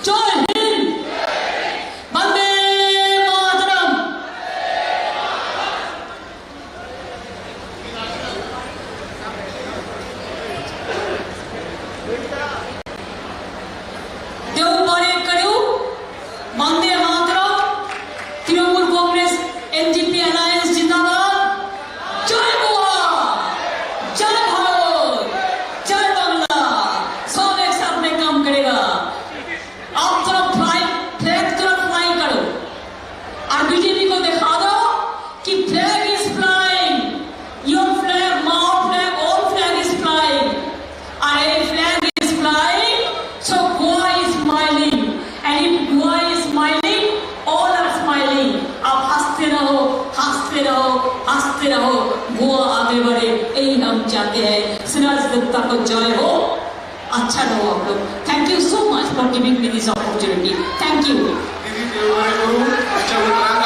जय हिंद, वंदे मातरम। देव बरे करू, वंदे मातरम, तृणमूल कांग्रेस एनजीपी अलायंस जिंदाबाद, जय गोवा, जय भारत, जय बांग्ला, सब एक साथ में काम करेगा। आप तरफ फ्लाई, फ्लैग तरफ फ्लाई करो और बीजेपी को दिखा दो कि flag is flying, your flag, mouth flag, all flag is flying, our flag is flying, so Goa is smiling, and if Goa is smiling, all are smiling. आप हंसते रहो, हंसते रहो, हंसते रहो, गोवा आगे बढ़े, यही हम चाहते हैं। सिराज दत्ता को जय हो, अच्छा रहो आप लोग। Thank you so much for giving me this opportunity, thank you. दीदी देवबारे करू आजच्या वर्गात